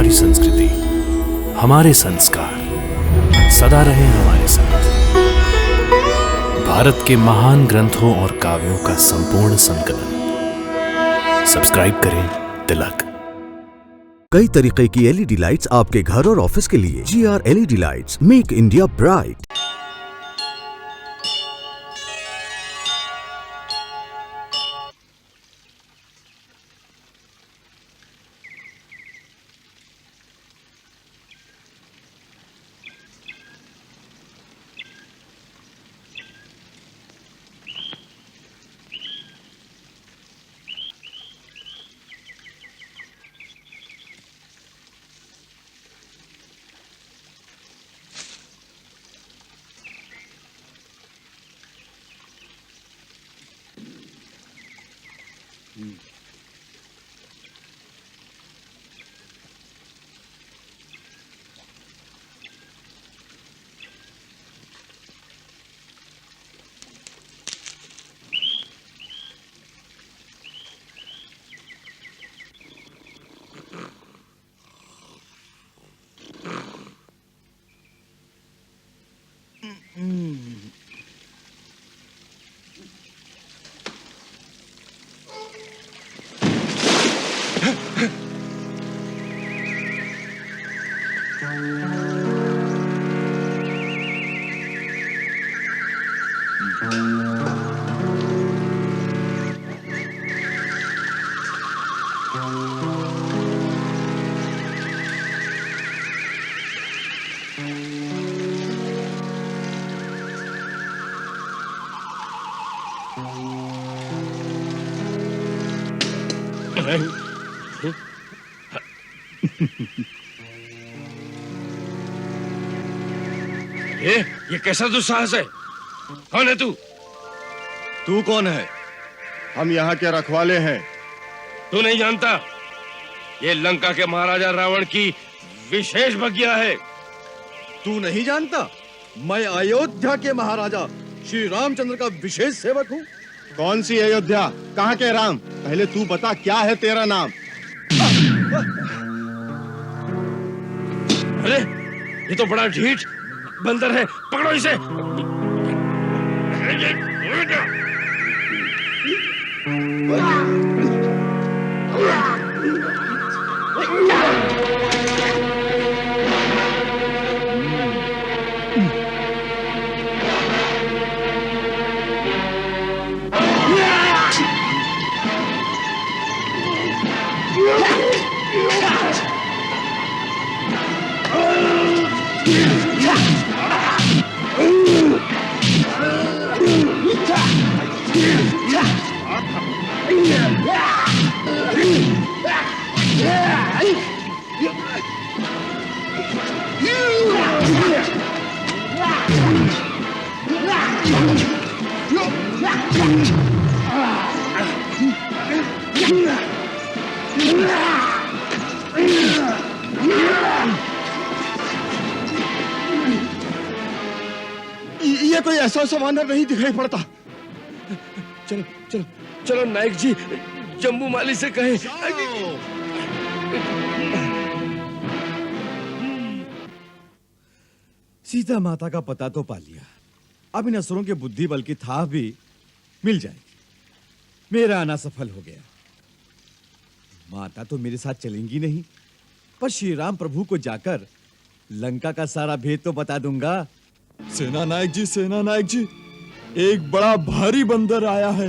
हमारी संस्कृति, हमारे संस्कार सदा रहे हमारे साथ। भारत के महान ग्रंथों और काव्यों का संपूर्ण संकलन। सब्सक्राइब करें तिलक। कई तरीके की एलईडी लाइट्स आपके घर और ऑफिस के लिए। GR LED lights, make India bright. ये कैसा दुस्साहस है? कौन है तू? तू कौन है? हम यहाँ के रखवाले हैं। तू नहीं जानता? ये लंका के महाराजा रावण की विशेष बगिया है। तू नहीं जानता? मैं अयोध्या के महाराजा श्री रामचंद्र का विशेष सेवक हूँ। कौन सी अयोध्या? कहाँ के राम? पहले तू बता, क्या है तेरा नाम? अरे ये तो बड़ा ढीठ बंदर है, पकड़ो इसे। ये कोई ऐसा वानर नहीं दिखाई पड़ता। चलो चलो चलो नायक जी, जम्बू माली से कहें। सीता माता का पता तो पा लिया, अब इन असुरों के बुद्धि बल की थाह भी मिल जाएगी। मेरा आना सफल हो गया। माता तो मेरे साथ चलेंगी नहीं, पर श्री राम प्रभु को जाकर लंका का सारा भेद तो बता दूंगा। सेना नायक जी, एक बड़ा भारी बंदर आया है।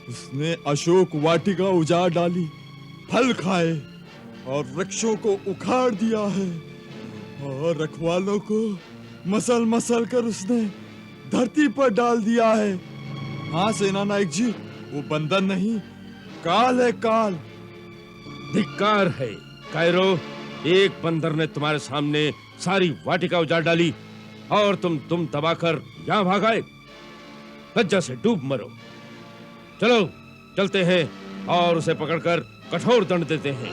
उसने अशोक वाटिका उजाड़ डाली, फल खाए और वृक्षों को उखाड़ दिया है, और रखवालों को मसल मसल कर उसने धरती पर डाल दिया है। हाँ सेना नायक जी, वो बंदर नहीं, काल है, काल। धिक्कार है कायरो, एक बंदर ने तुम्हारे सामने सारी वाटिका उजाड़ डाली और तुम दबाकर यहां भाग आए। लज्जा से डूब मरो। चलो चलते हैं और उसे पकड़कर कठोर दंड देते हैं।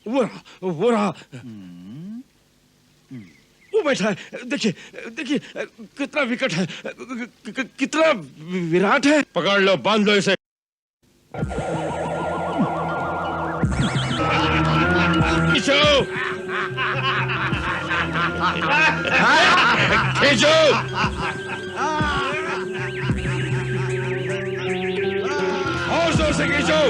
वो रहा वो बैठा है। देखिए देखिए कितना विकट है, कितना विराट है। पकड़ लो, बांध लो इसे। खींचो खींचो। और जोर से खींचो।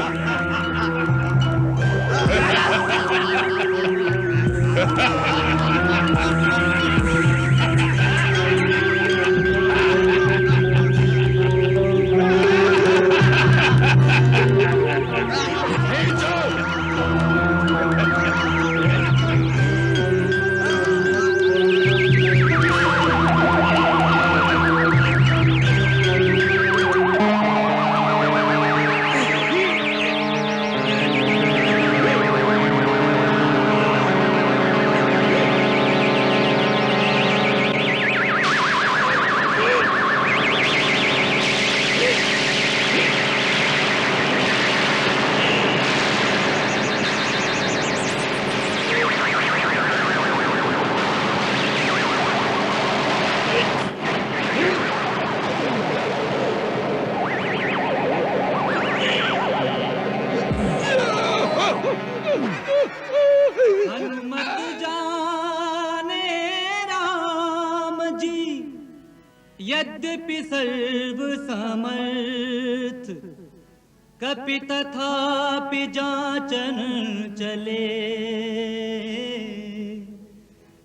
यद्यपि सर्व समर्थ कपि तथापि जाचन चले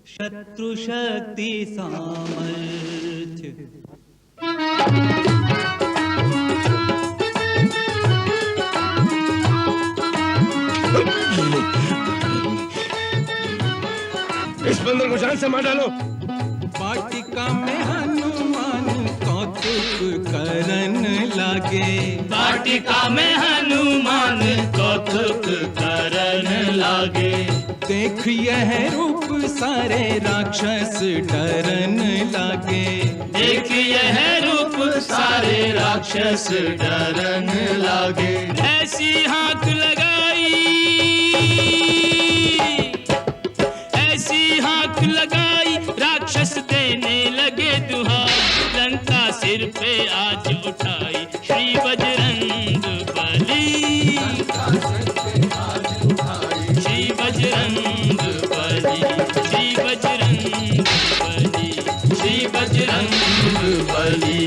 शत्रु शक्ति सामर्थ्य। इस बंदर को जान से मार डालो। वाटिका में हनुमान कौतुक करन लागे। वाटिका में हनुमान कौतुक करन लागे। देख यह रूप सारे राक्षस डरन लागे। देख यह रूप सारे राक्षस डरन लागे। ऐसी हाक लगाई, ऐसी हाक लगाई, राक्षस देने लगे दुहाई। लंका सिर पे आज उठाई, श्री बजरंग बली। श्री बजरंग बली, श्री बजरंग बली, श्री बजरंग बली।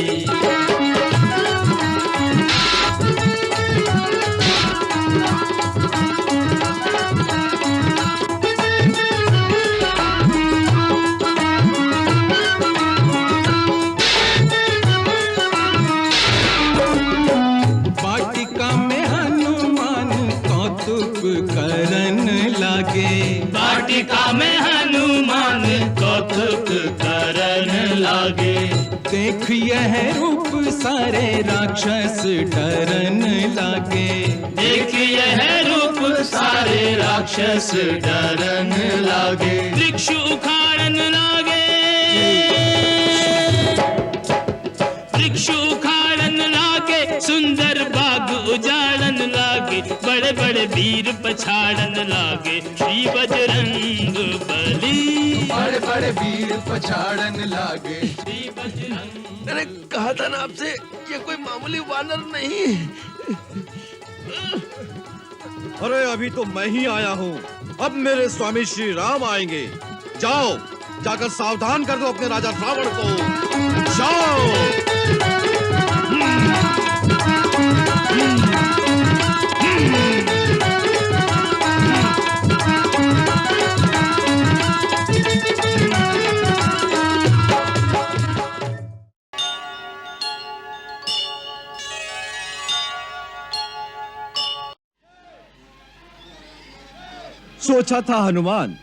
करन लागे। वाटिका में हनुमान कौतुक करन लागे। देख यह रूप सारे राक्षस डरन लागे। देख यह रूप सारे राक्षस डरन लागे। वृक्ष उखाड़न लागे, वृक्ष उखाड़न लागे। सुंदर बाग उजाड़न लागे। बड़े बड़े वीर पछाड़न लागे, श्री बजरंग बली। बड़े बड़े वीर पछाड़न लागे। श्री बजरंग। मैंने कहा था ना आपसे, ये कोई मामूली वानर नहीं। अरे अभी तो मैं ही आया हूँ, अब मेरे स्वामी श्री राम आएंगे। जाओ, जाकर सावधान कर दो अपने राजा रावण को। जाओ। सोचा था हनुमान,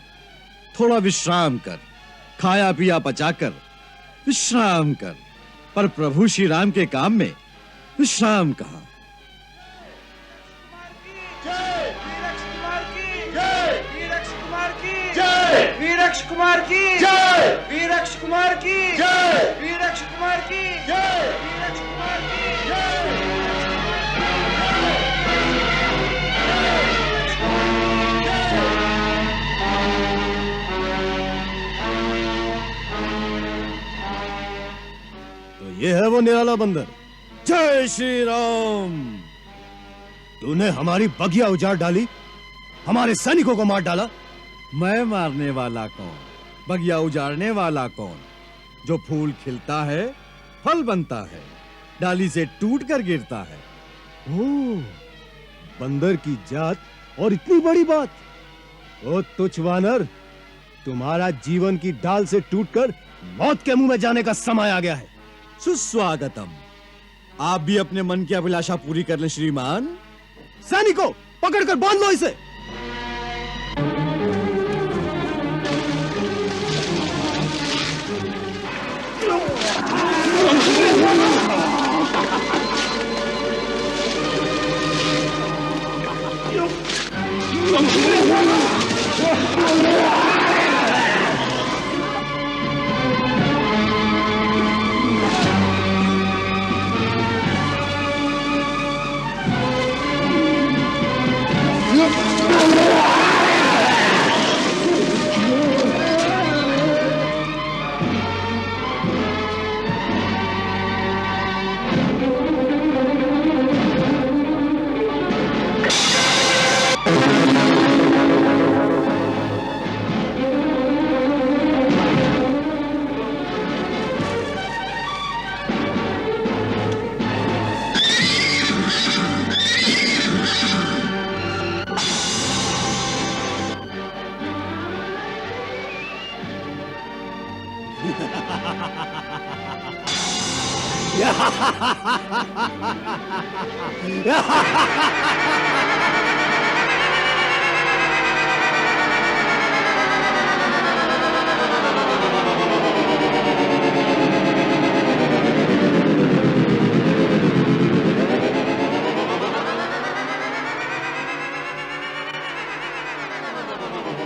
थोड़ा विश्राम कर, खाया पिया पचाकर विश्राम कर, पर प्रभु श्री राम के काम में विश्राम कहाँ। वीरक्ष कुमार की जय, वीरक्ष कुमार की जय, वीरक्ष कुमार की जय, वीरक्ष कुमार की जय। तो ये है वो निराला बंदर। जय श्री राम। तूने हमारी बगिया उजाड़ डाली, हमारे सैनिकों को मार डाला, मैं मारने वाला कौन, बगिया उजाड़ने वाला कौन? जो फूल खिलता है, फल बनता है, डाली से टूट कर गिरता है। ओह, बंदर की जात और इतनी बड़ी बात। ओ तुच्छ वानर, तुम्हारा जीवन की डाल से टूटकर मौत के मुंह में जाने का समय आ गया है। सुस्वागतम। आप भी अपने मन की अभिलाषा पूरी कर लें श्रीमान। सैनिकों, पकड़कर बांध लो इसे।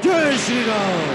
जय श्री राम।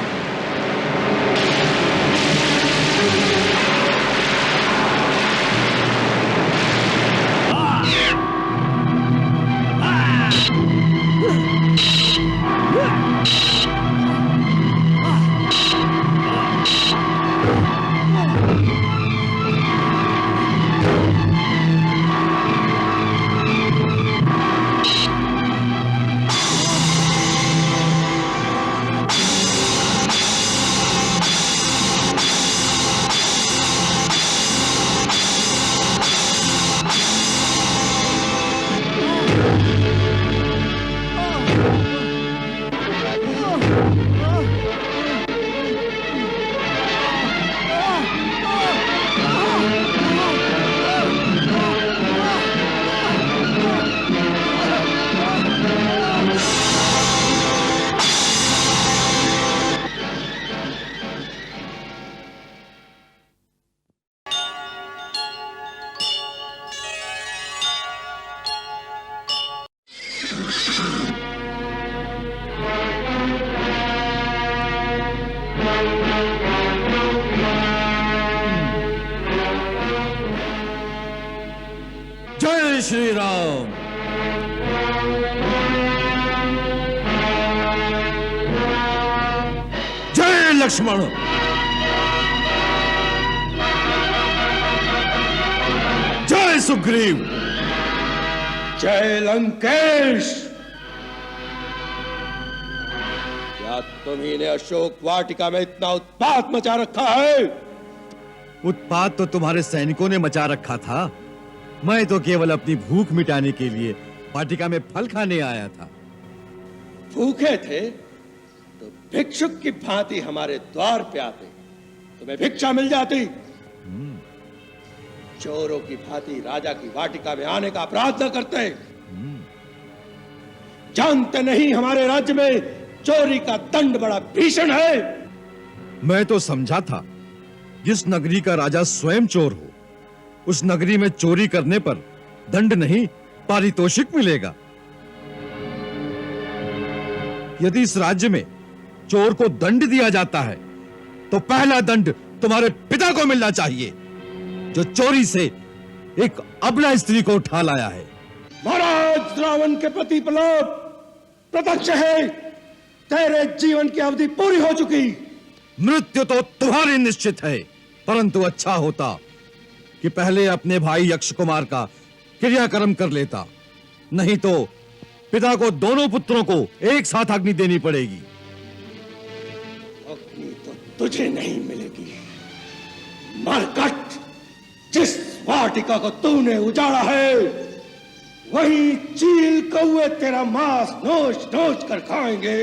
जय श्री राम। जय लक्ष्मण। जय सुग्रीव। जय लंकेश। क्या तुम्ही ने अशोक वाटिका में इतना उत्पात मचा रखा है? उत्पात तो तुम्हारे सैनिकों ने मचा रखा था। मैं तो केवल अपनी भूख मिटाने के लिए वाटिका में फल खाने आया था। भूखे थे तो भिक्षुक की भांति हमारे द्वार पे आते, तुम्हें भिक्षा मिल जाती। चोरों की भांति राजा की वाटिका में आने का अपराध न करते। जानते नहीं हमारे राज्य में चोरी का दंड बड़ा भीषण है। मैं तो समझा था जिस नगरी का राजा स्वयं चोर हो, उस नगरी में चोरी करने पर दंड नहीं पारितोषिक मिलेगा। यदि इस राज्य में चोर को दंड दिया जाता है तो पहला दंड तुम्हारे पिता को मिलना चाहिए, जो चोरी से एक अबला स्त्री को उठा लाया है। महाराज, रावण के प्रति प्रलोभ प्रत्यक्ष है। तेरे जीवन की अवधि पूरी हो चुकी। मृत्यु तो तुम्हारी निश्चित है, परंतु अच्छा होता कि पहले अपने भाई यक्ष कुमार का क्रियाकर्म कर लेता, नहीं तो पिता को दोनों पुत्रों को एक साथ अग्नि देनी पड़ेगी। तुझे नहीं मिलेगी। मरकट, जिस वाटिका को तूने उजाड़ा है वहीं चील कौवे तेरा मांस नोच नोच कर खाएंगे।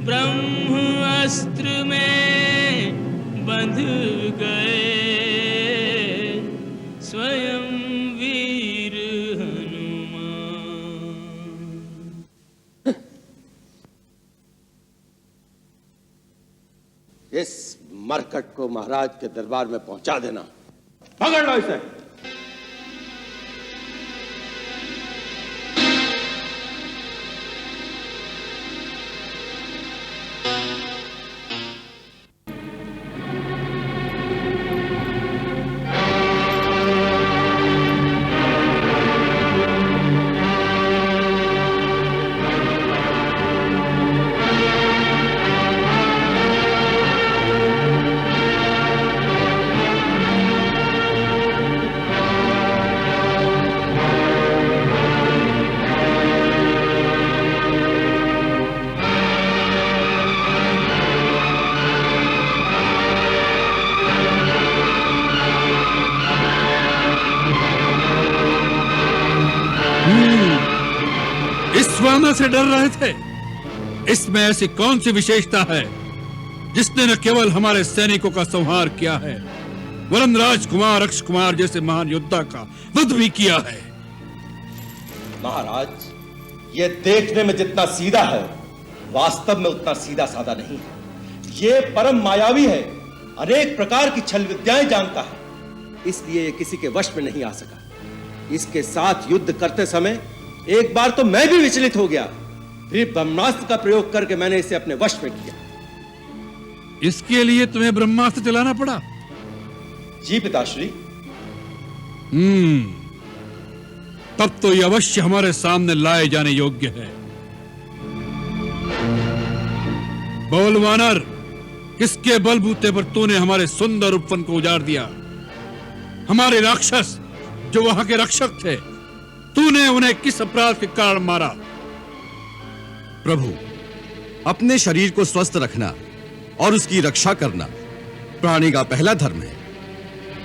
ब्रह्मास्त्र में बंध गए स्वयं वीर हनुमान। इस मरकट को महाराज के दरबार में पहुंचा देना। पकड़ लो इसे। वानर से डर रहे थे। इसमें ऐसी कौन सी विशेषता है जिसने न केवल हमारे सैनिकों का संहार किया है वरन राजकुमार अक्ष कुमार जैसे महान योद्धा का वध भी किया है। महाराज, ये देखने में जितना सीधा है वास्तव में उतना सीधा साधा नहीं है। ये परम मायावी है, अनेक प्रकार की छल विद्याएं जानता है, इसलिए ये किसी के वश में नहीं आ सका। इसके साथ युद्ध करते समय एक बार तो मैं भी विचलित हो गया, फिर ब्रह्मास्त्र का प्रयोग करके मैंने इसे अपने वश में किया। इसके लिए तुम्हें ब्रह्मास्त्र चलाना पड़ा? जी पिताश्री। तब तो यह अवश्य हमारे सामने लाए जाने योग्य है। बोल वानर, किसके बलबूते पर तूने हमारे सुंदर उपवन को उजाड़ दिया? हमारे राक्षस जो वहां के रक्षक थे, तूने उन्हें किस अपराध के कारण मारा? प्रभु, अपने शरीर को स्वस्थ रखना और उसकी रक्षा करना प्राणी का पहला धर्म है।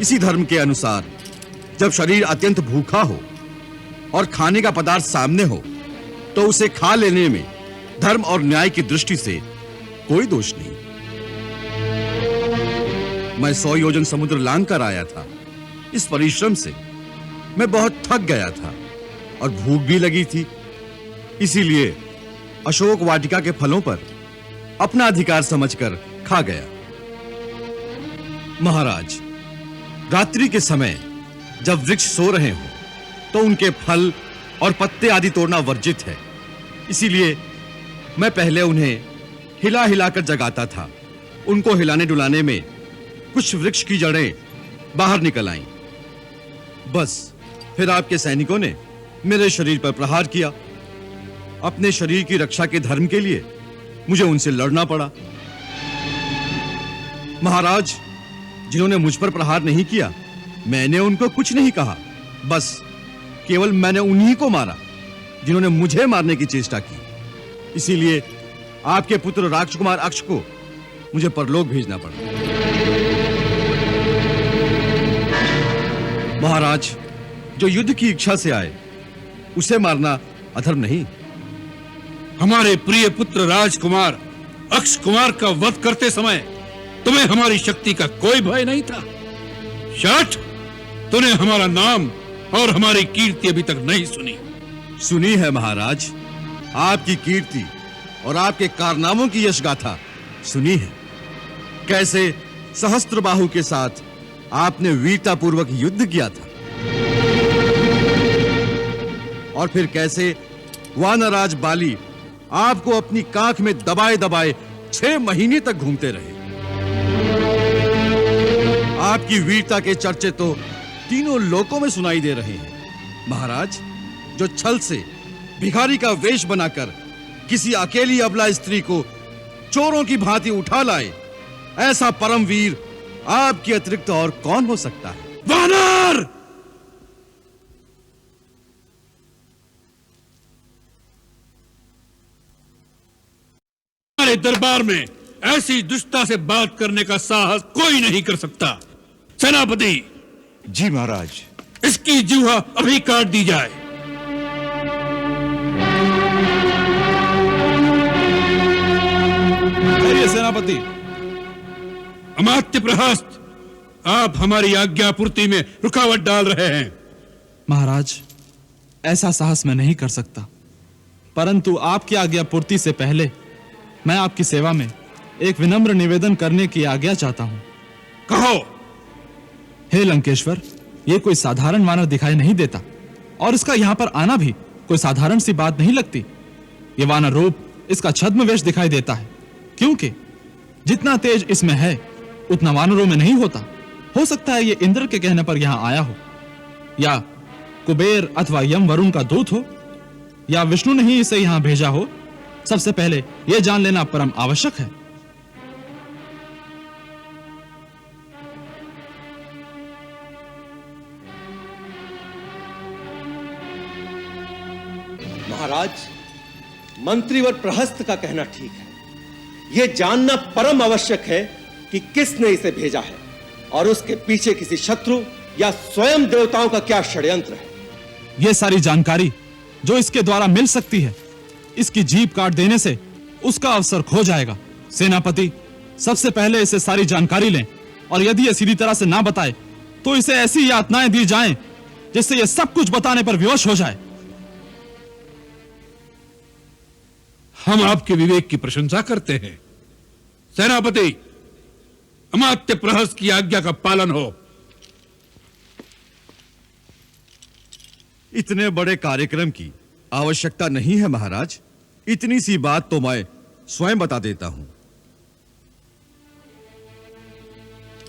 इसी धर्म के अनुसार जब शरीर अत्यंत भूखा हो और खाने का पदार्थ सामने हो तो उसे खा लेने में धर्म और न्याय की दृष्टि से कोई दोष नहीं। मैं 100 योजन समुद्र लांग कर आया था। इस परिश्रम से मैं बहुत थक गया था और भूख भी लगी थी, इसीलिए अशोक वाटिका के फलों पर अपना अधिकार समझकर खा गया। महाराज, रात्रि के समय जब वृक्ष सो रहे हों तो उनके फल और पत्ते आदि तोड़ना वर्जित है, इसीलिए मैं पहले उन्हें हिला हिलाकर जगाता था। उनको हिलाने डुलाने में कुछ वृक्ष की जड़ें बाहर निकल आईं। बस फिर आपके सैनिकों ने मेरे शरीर पर प्रहार किया। अपने शरीर की रक्षा के धर्म के लिए मुझे उनसे लड़ना पड़ा। महाराज, जिन्होंने मुझ पर प्रहार नहीं किया, मैंने उनको कुछ नहीं कहा। बस केवल मैंने उन्हीं को मारा जिन्होंने मुझे मारने की चेष्टा की। इसीलिए आपके पुत्र राजकुमार अक्ष को मुझे परलोक भेजना पड़ा। महाराज, जो युद्ध की इच्छा से आए उसे मारना अधर्म नहीं। हमारे प्रिय पुत्र राजकुमार अक्ष कुमार का वध करते समय तुम्हें हमारी शक्ति का कोई भय नहीं था। शठ, तूने हमारा नाम और हमारी कीर्ति अभी तक नहीं सुनी। सुनी है महाराज, आपकी कीर्ति और आपके कारनामों की यश गाथा सुनी है। कैसे सहस्त्रबाहु के साथ आपने वीरतापूर्वक युद्ध किया था, और फिर कैसे वानराज बाली आपको अपनी कांख में दबाए दबाए 6 महीने तक घूमते रहे। आपकी वीरता के चर्चे तो तीनों लोकों में सुनाई दे रहे हैं। महाराज, जो छल से भिखारी का वेश बनाकर किसी अकेली अबला स्त्री को चोरों की भांति उठा लाए, ऐसा परम वीर आपके अतिरिक्त और कौन हो सकता है? वानर! हमारे दरबार में ऐसी दुष्टता से बात करने का साहस कोई नहीं कर सकता। सेनापति! जी महाराज। इसकी जीवा अभी काट दी जाए। सेनापति। अमात्य प्रहस्त, आप हमारी आज्ञा पूर्ति में रुकावट डाल रहे हैं। महाराज, ऐसा साहस मैं नहीं कर सकता, परंतु आपकी आज्ञा पूर्ति से पहले मैं आपकी सेवा में एक विनम्र निवेदन करने की आज्ञा चाहता हूं। कहो। हे लंकेश्वर, यह कोई साधारण वानर दिखाई नहीं देता, और इसका यहां पर आना भी कोई साधारण सी बात नहीं लगती। यह वानर रूप इसका छद्म वेश दिखाई देता है, क्योंकि जितना तेज इसमें है उतना वानरों में नहीं होता। हो सकता है ये इंद्र के कहने पर यहां आया हो, या कुबेर अथवा यम वरुण का दूत हो, या विष्णु ने ही इसे यहां भेजा हो। सबसे पहले यह जान लेना परम आवश्यक है। महाराज, मंत्रीवर प्रहस्त का कहना ठीक है। यह जानना परम आवश्यक है कि किसने इसे भेजा है और उसके पीछे किसी शत्रु या स्वयं देवताओं का क्या षड्यंत्र है। यह सारी जानकारी जो इसके द्वारा मिल सकती है, इसकी जीभ काट देने से उसका अवसर खो जाएगा। सेनापति, सबसे पहले इसे सारी जानकारी लें, और यदि यह सीधी तरह से ना बताए तो इसे ऐसी यातनाएं दी जाएं जिससे यह सब कुछ बताने पर विवश हो जाए। हम आपके विवेक की प्रशंसा करते हैं। सेनापति, अमात्य प्रहस्त की आज्ञा का पालन हो। इतने बड़े कार्यक्रम की आवश्यकता नहीं है महाराज। इतनी सी बात तो मैं स्वयं बता देता हूं।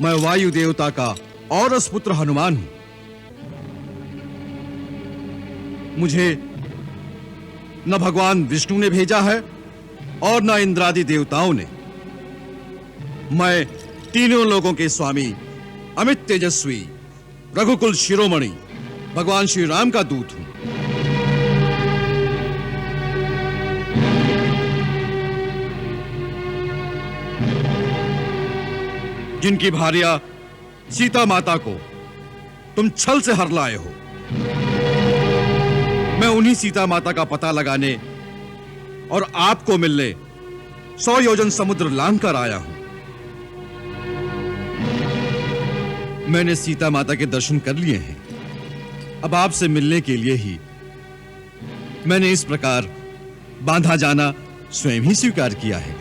मैं वायु देवता का औरस पुत्र हनुमान हूं। मुझे न भगवान विष्णु ने भेजा है और न इंद्रादि देवताओं ने। मैं तीनों लोगों के स्वामी, अमित तेजस्वी, रघुकुल शिरोमणि भगवान श्री राम का दूत हूं। जिनकी भार्या सीता माता को तुम छल से हर लाए हो, मैं उन्हीं सीता माता का पता लगाने और आपको मिलने 100 योजन समुद्र लांघ कर आया हूं। मैंने सीता माता के दर्शन कर लिए हैं। अब आपसे मिलने के लिए ही मैंने इस प्रकार बांधा जाना स्वयं ही स्वीकार किया है।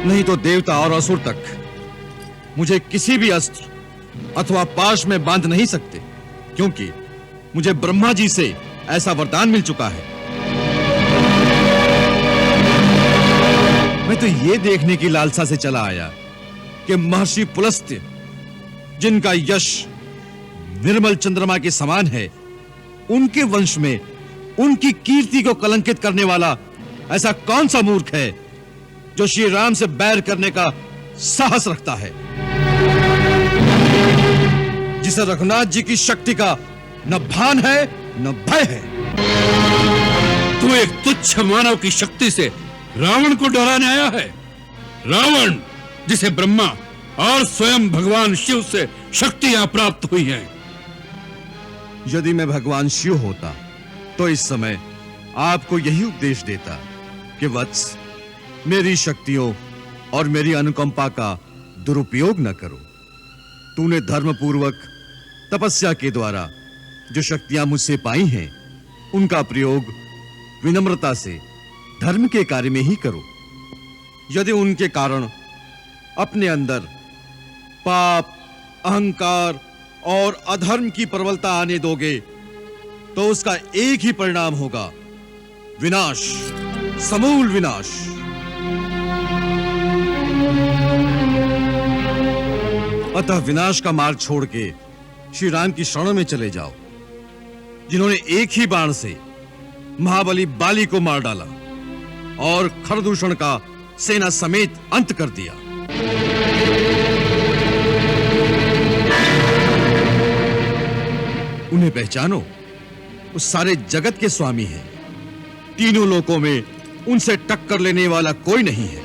नहीं तो देवता और असुर तक मुझे किसी भी अस्त्र अथवा पाश में बांध नहीं सकते, क्योंकि मुझे ब्रह्मा जी से ऐसा वरदान मिल चुका है। मैं तो ये देखने की लालसा से चला आया कि महर्षि पुलस्त्य, जिनका यश निर्मल चंद्रमा के समान है, उनके वंश में उनकी कीर्ति को कलंकित करने वाला ऐसा कौन सा मूर्ख है जो श्री राम से बैर करने का साहस रखता है, जिसे रघुनाथ जी की शक्ति का न भान है न भय है। तू एक तुच्छ मानव की शक्ति से रावण को डराने आया है। रावण जिसे ब्रह्मा और स्वयं भगवान शिव से शक्तियां प्राप्त हुई हैं। यदि मैं भगवान शिव होता तो इस समय आपको यही उपदेश देता कि वत्स, मेरी शक्तियों और मेरी अनुकंपा का दुरुपयोग न करो। तूने धर्मपूर्वक तपस्या के द्वारा जो शक्तियां मुझसे पाई हैं, उनका प्रयोग विनम्रता से धर्म के कार्य में ही करो। यदि उनके कारण अपने अंदर पाप, अहंकार और अधर्म की प्रबलता आने दोगे तो उसका एक ही परिणाम होगा, विनाश, समूल विनाश। अतः विनाश का मार्ग छोड़ के श्री राम की शरण में चले जाओ, जिन्होंने एक ही बाण से महाबली बाली को मार डाला और खरदूषण का सेना समेत अंत कर दिया। उन्हें पहचानो, वो सारे जगत के स्वामी हैं। तीनों लोकों में उनसे टक्कर लेने वाला कोई नहीं है।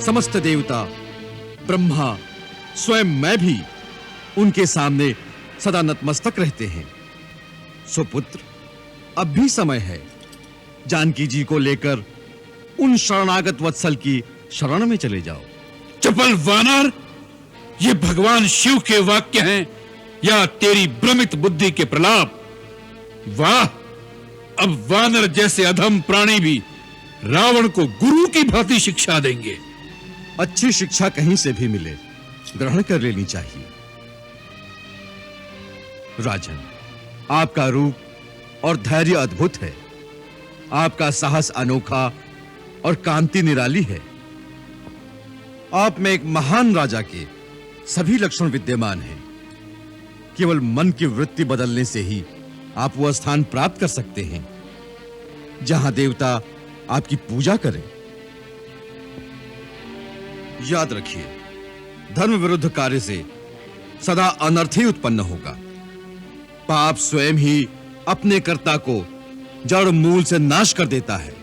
समस्त देवता, ब्रह्मा, स्वयं मैं भी उनके सामने सदा नतमस्तक रहते हैं। सुपुत्र, अब भी समय है। जानकी जी को लेकर उन शरणागत वत्सल की शरण में चले जाओ। चपल वानर, ये भगवान शिव के वाक्य हैं या तेरी भ्रमित बुद्धि के प्रलाप? वाह, अब वानर जैसे अधम प्राणी भी रावण को गुरु की भांति शिक्षा देंगे। अच्छी शिक्षा कहीं से भी मिले, ग्रहण कर लेनी चाहिए। राजन, आपका रूप और धैर्य अद्भुत है। आपका साहस अनोखा और कांति निराली है। आप में एक महान राजा के सभी लक्षण विद्यमान हैं। केवल मन की वृत्ति बदलने से ही आप वह स्थान प्राप्त कर सकते हैं जहां देवता आपकी पूजा करें। याद रखिए, धर्म विरुद्ध कार्य से सदा अनर्थ ही उत्पन्न होगा। पाप स्वयं ही अपने कर्ता को जड़ मूल से नाश कर देता है।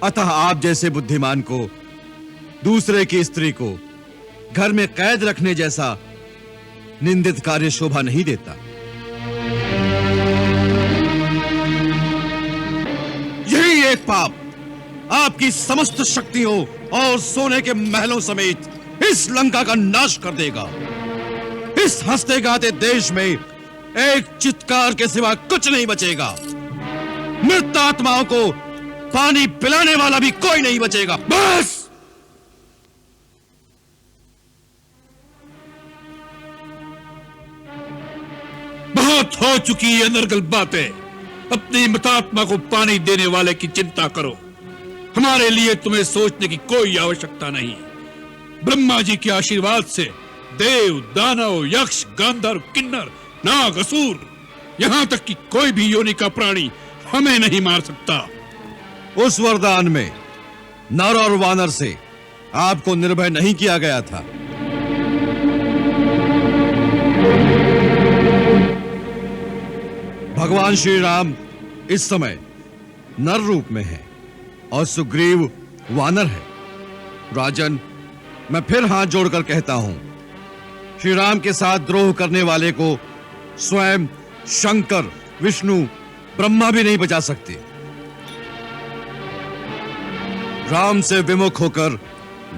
अतः आप जैसे बुद्धिमान को दूसरे की स्त्री को घर में कैद रखने जैसा निंदित कार्य शोभा नहीं देता। यही एक पाप आपकी समस्त शक्तियों और सोने के महलों समेत इस लंका का नाश कर देगा। इस हंसते गाते देश में एक चित्कार के सिवा कुछ नहीं बचेगा। मृत आत्माओं को पानी पिलाने वाला भी कोई नहीं बचेगा। बस! बहुत हो चुकी ये अनर्गल बातें। अपनी मृतात्मा को पानी देने वाले की चिंता करो। हमारे लिए तुम्हें सोचने की कोई आवश्यकता नहीं। ब्रह्मा जी के आशीर्वाद से देव, दानव, यक्ष, गांधर्व, किन्नर, नाग, असुर, यहां तक कि कोई भी योनि का प्राणी हमें नहीं मार सकता। उस वरदान में नर और वानर से आपको निर्भय नहीं किया गया था। भगवान श्री राम इस समय नर रूप में है और सुग्रीव वानर है। राजन, मैं फिर हाथ जोड़कर कहता हूं, श्री राम के साथ द्रोह करने वाले को स्वयं शंकर, विष्णु, ब्रह्मा भी नहीं बचा सकते। राम से विमुख होकर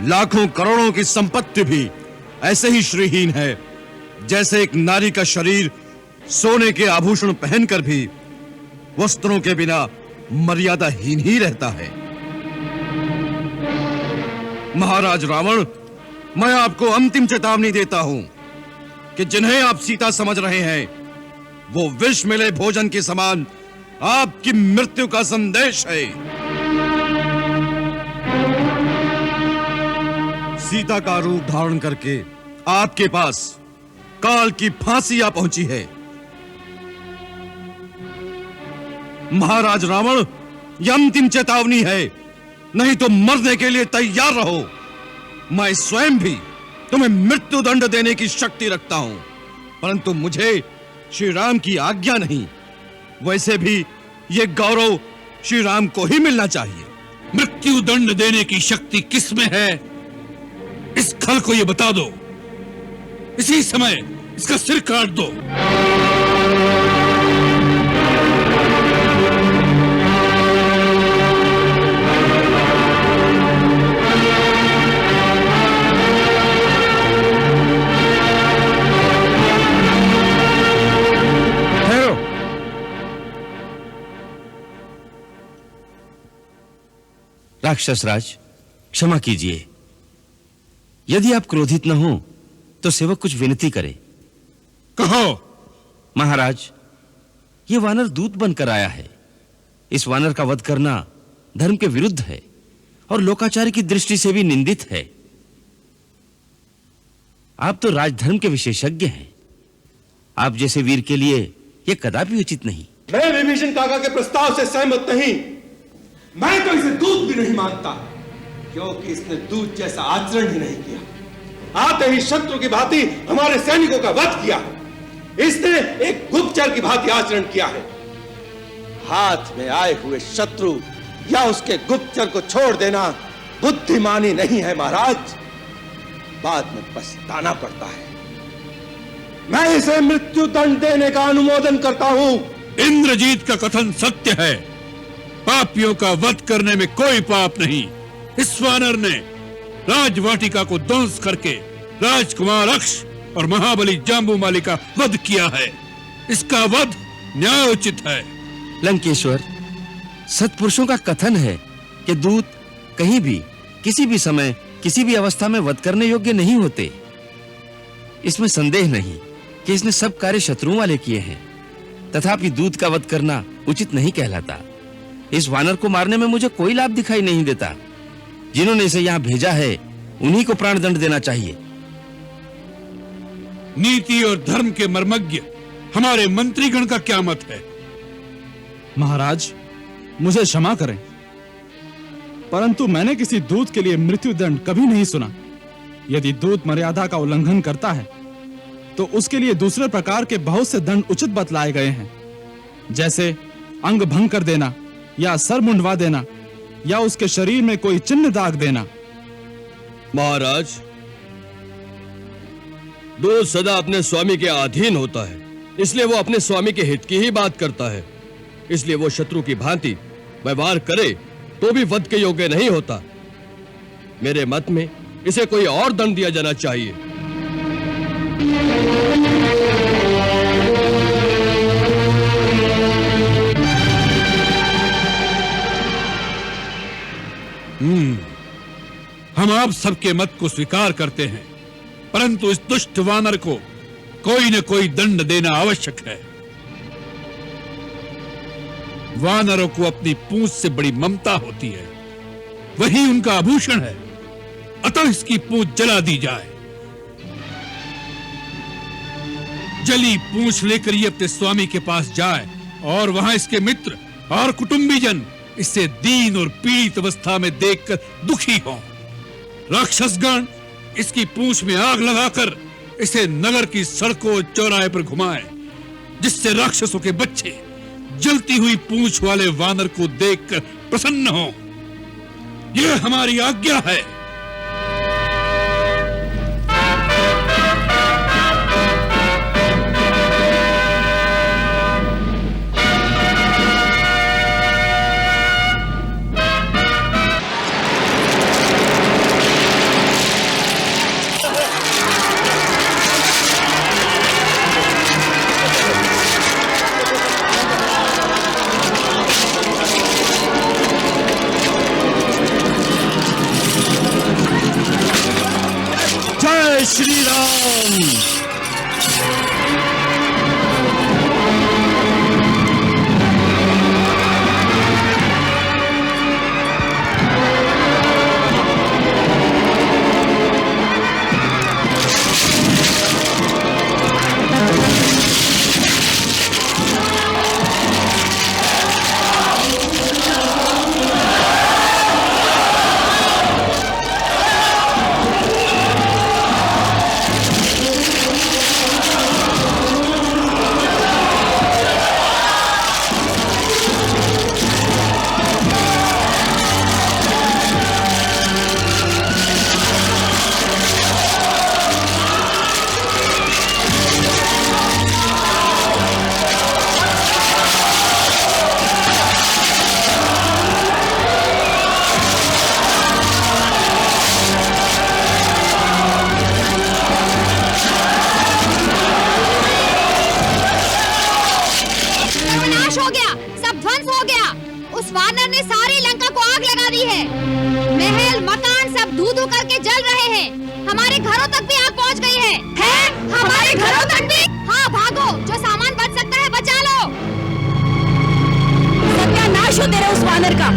लाखों करोड़ों की संपत्ति भी ऐसे ही श्रीहीन है जैसे एक नारी का शरीर सोने के आभूषण पहनकर भी वस्त्रों के बिना मर्यादाहीन ही रहता है। महाराज रावण, मैं आपको अंतिम चेतावनी देता हूं कि जिन्हें आप सीता समझ रहे हैं वो विष मिले भोजन के समान आपकी मृत्यु का संदेश है। सीता का रूप धारण करके आपके पास काल की फांसी आ पहुंची है। महाराज रावण, यह अंतिम चेतावनी है, नहीं तो मरने के लिए तैयार रहो। मैं स्वयं भी तुम्हें मृत्यु दंड देने की शक्ति रखता हूं, परंतु मुझे श्री राम की आज्ञा नहीं। वैसे भी यह गौरव श्री राम को ही मिलना चाहिए। मृत्यु दंड देने की शक्ति किसमें है, इस खल को यह बता दो। इसी समय इसका सिर काट दो। राक्षस राज, क्षमा कीजिए। यदि आप क्रोधित न हो तो सेवक कुछ विनती करे। कहो। महाराज, ये वानर दूत बनकर आया है। इस वानर का वध करना धर्म के विरुद्ध है और लोकाचार की दृष्टि से भी निंदित है। आप तो राजधर्म के विशेषज्ञ हैं। आप जैसे वीर के लिए यह कदापि उचित नहीं। मैं विभीषण काका के प्रस्ताव से सहमत नहीं। मैं तो इसे दूत भी नहीं मानता, क्योंकि इसने दूत जैसा आचरण ही नहीं किया। आते ही शत्रु की भांति हमारे सैनिकों का वध किया। इसने एक गुप्तचर की भांति आचरण किया है। हाथ में आए हुए शत्रु या उसके गुप्तचर को छोड़ देना बुद्धिमानी नहीं है महाराज, बाद में पछताना पड़ता है। मैं इसे मृत्यु दंड देने का अनुमोदन करता हूं। इंद्रजीत का कथन सत्य है। पापियों का वध करने में कोई पाप नहीं। इस वानर ने राजवाटिका को ध्वंस करके राजकुमार अक्ष और महाबली जाम्बूमाली का वध किया है। इसका वध न्यायोचित है। लंकेश्वर, सत्पुरुषों का कथन है कि दूत कहीं भी किसी भी समय किसी भी अवस्था में वध करने योग्य नहीं होते। इसमें संदेह नहीं कि इसने सब कार्य शत्रुओं वाले किए हैं, तथापि दूत का वध करना उचित नहीं कहलाता। इस वानर को मारने में मुझे कोई लाभ दिखाई नहीं देता। जिन्होंने इसे यहाँ भेजा है उन्हीं को प्राण दंड देना चाहिए। नीति और धर्म के मर्मज्ञ हमारे मंत्रीगण का क्या मत है? महाराज, मुझे क्षमा करें, परंतु मैंने किसी दूत के लिए मृत्यु दंड कभी नहीं सुना। यदि दूत मर्यादा का उल्लंघन करता है तो उसके लिए दूसरे प्रकार के बहुत से दंड उचित बतलाए गए हैं, जैसे अंग भंग कर देना या सर मुंडवा देना या उसके शरीर में कोई चिन्ह दाग देना। महाराज, दूत सदा अपने स्वामी के अधीन होता है, इसलिए वो अपने स्वामी के हित की ही बात करता है। इसलिए वो शत्रु की भांति व्यवहार करे तो भी वध के योग्य नहीं होता। मेरे मत में इसे कोई और दंड दिया जाना चाहिए। हम आप सबके मत को स्वीकार करते हैं, परंतु इस दुष्ट वानर को कोई न कोई दंड देना आवश्यक है। वानरों को अपनी पूंछ से बड़ी ममता होती है, वही उनका आभूषण है, अतः इसकी पूंछ जला दी जाए। जली पूंछ लेकर ये अपने स्वामी के पास जाए और वहां इसके मित्र और कुटुंबीजन इसे दीन और पीड़ित अवस्था में देखकर दुखी हों। राक्षसगण इसकी पूंछ में आग लगाकर इसे नगर की सड़कों और चौराहे पर घुमाएं, जिससे राक्षसों के बच्चे जलती हुई पूंछ वाले वानर को देखकर प्रसन्न हों। यह हमारी आज्ञा है। जल रहे हैं। हमारे घरों तक भी आग पहुंच गई है? हमारे घरों तक भी? हाँ भागो, जो सामान बच सकता है बचा लो। सत्यानाश हो तेरे उस वानर का।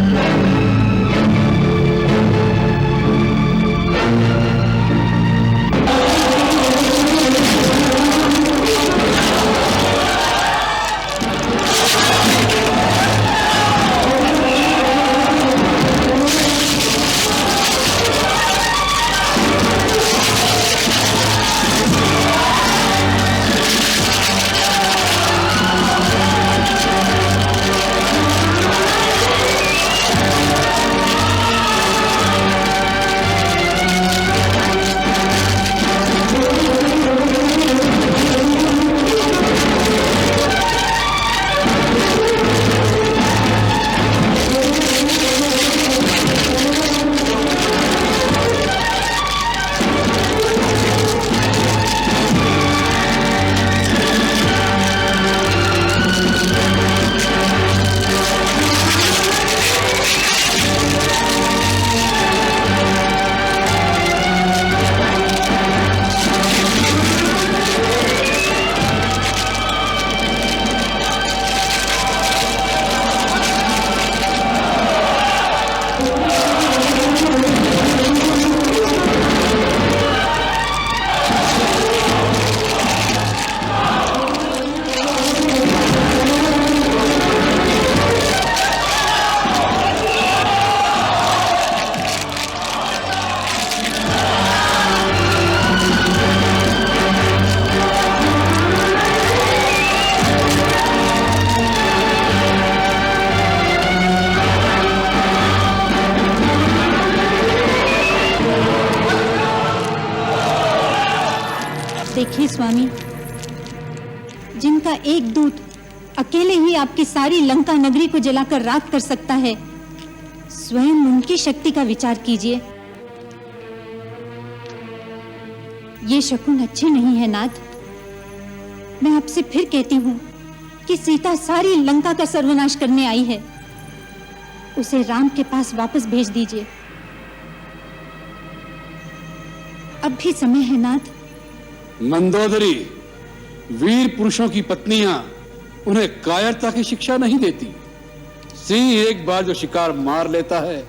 देखिए स्वामी, जिनका एक दूत अकेले ही आपकी सारी लंका नगरी को जलाकर राख कर सकता है, स्वयं उनकी शक्ति का विचार कीजिए। ये शकुन अच्छे नहीं है नाथ। मैं आपसे फिर कहती हूँ कि सीता सारी लंका का सर्वनाश करने आई है, उसे राम के पास वापस भेज दीजिए। अब भी समय है नाथ। मंदोदरी, वीर पुरुषों की पत्नियां उन्हें कायरता की शिक्षा नहीं देती। सिंह एक बार जो शिकार मार लेता है,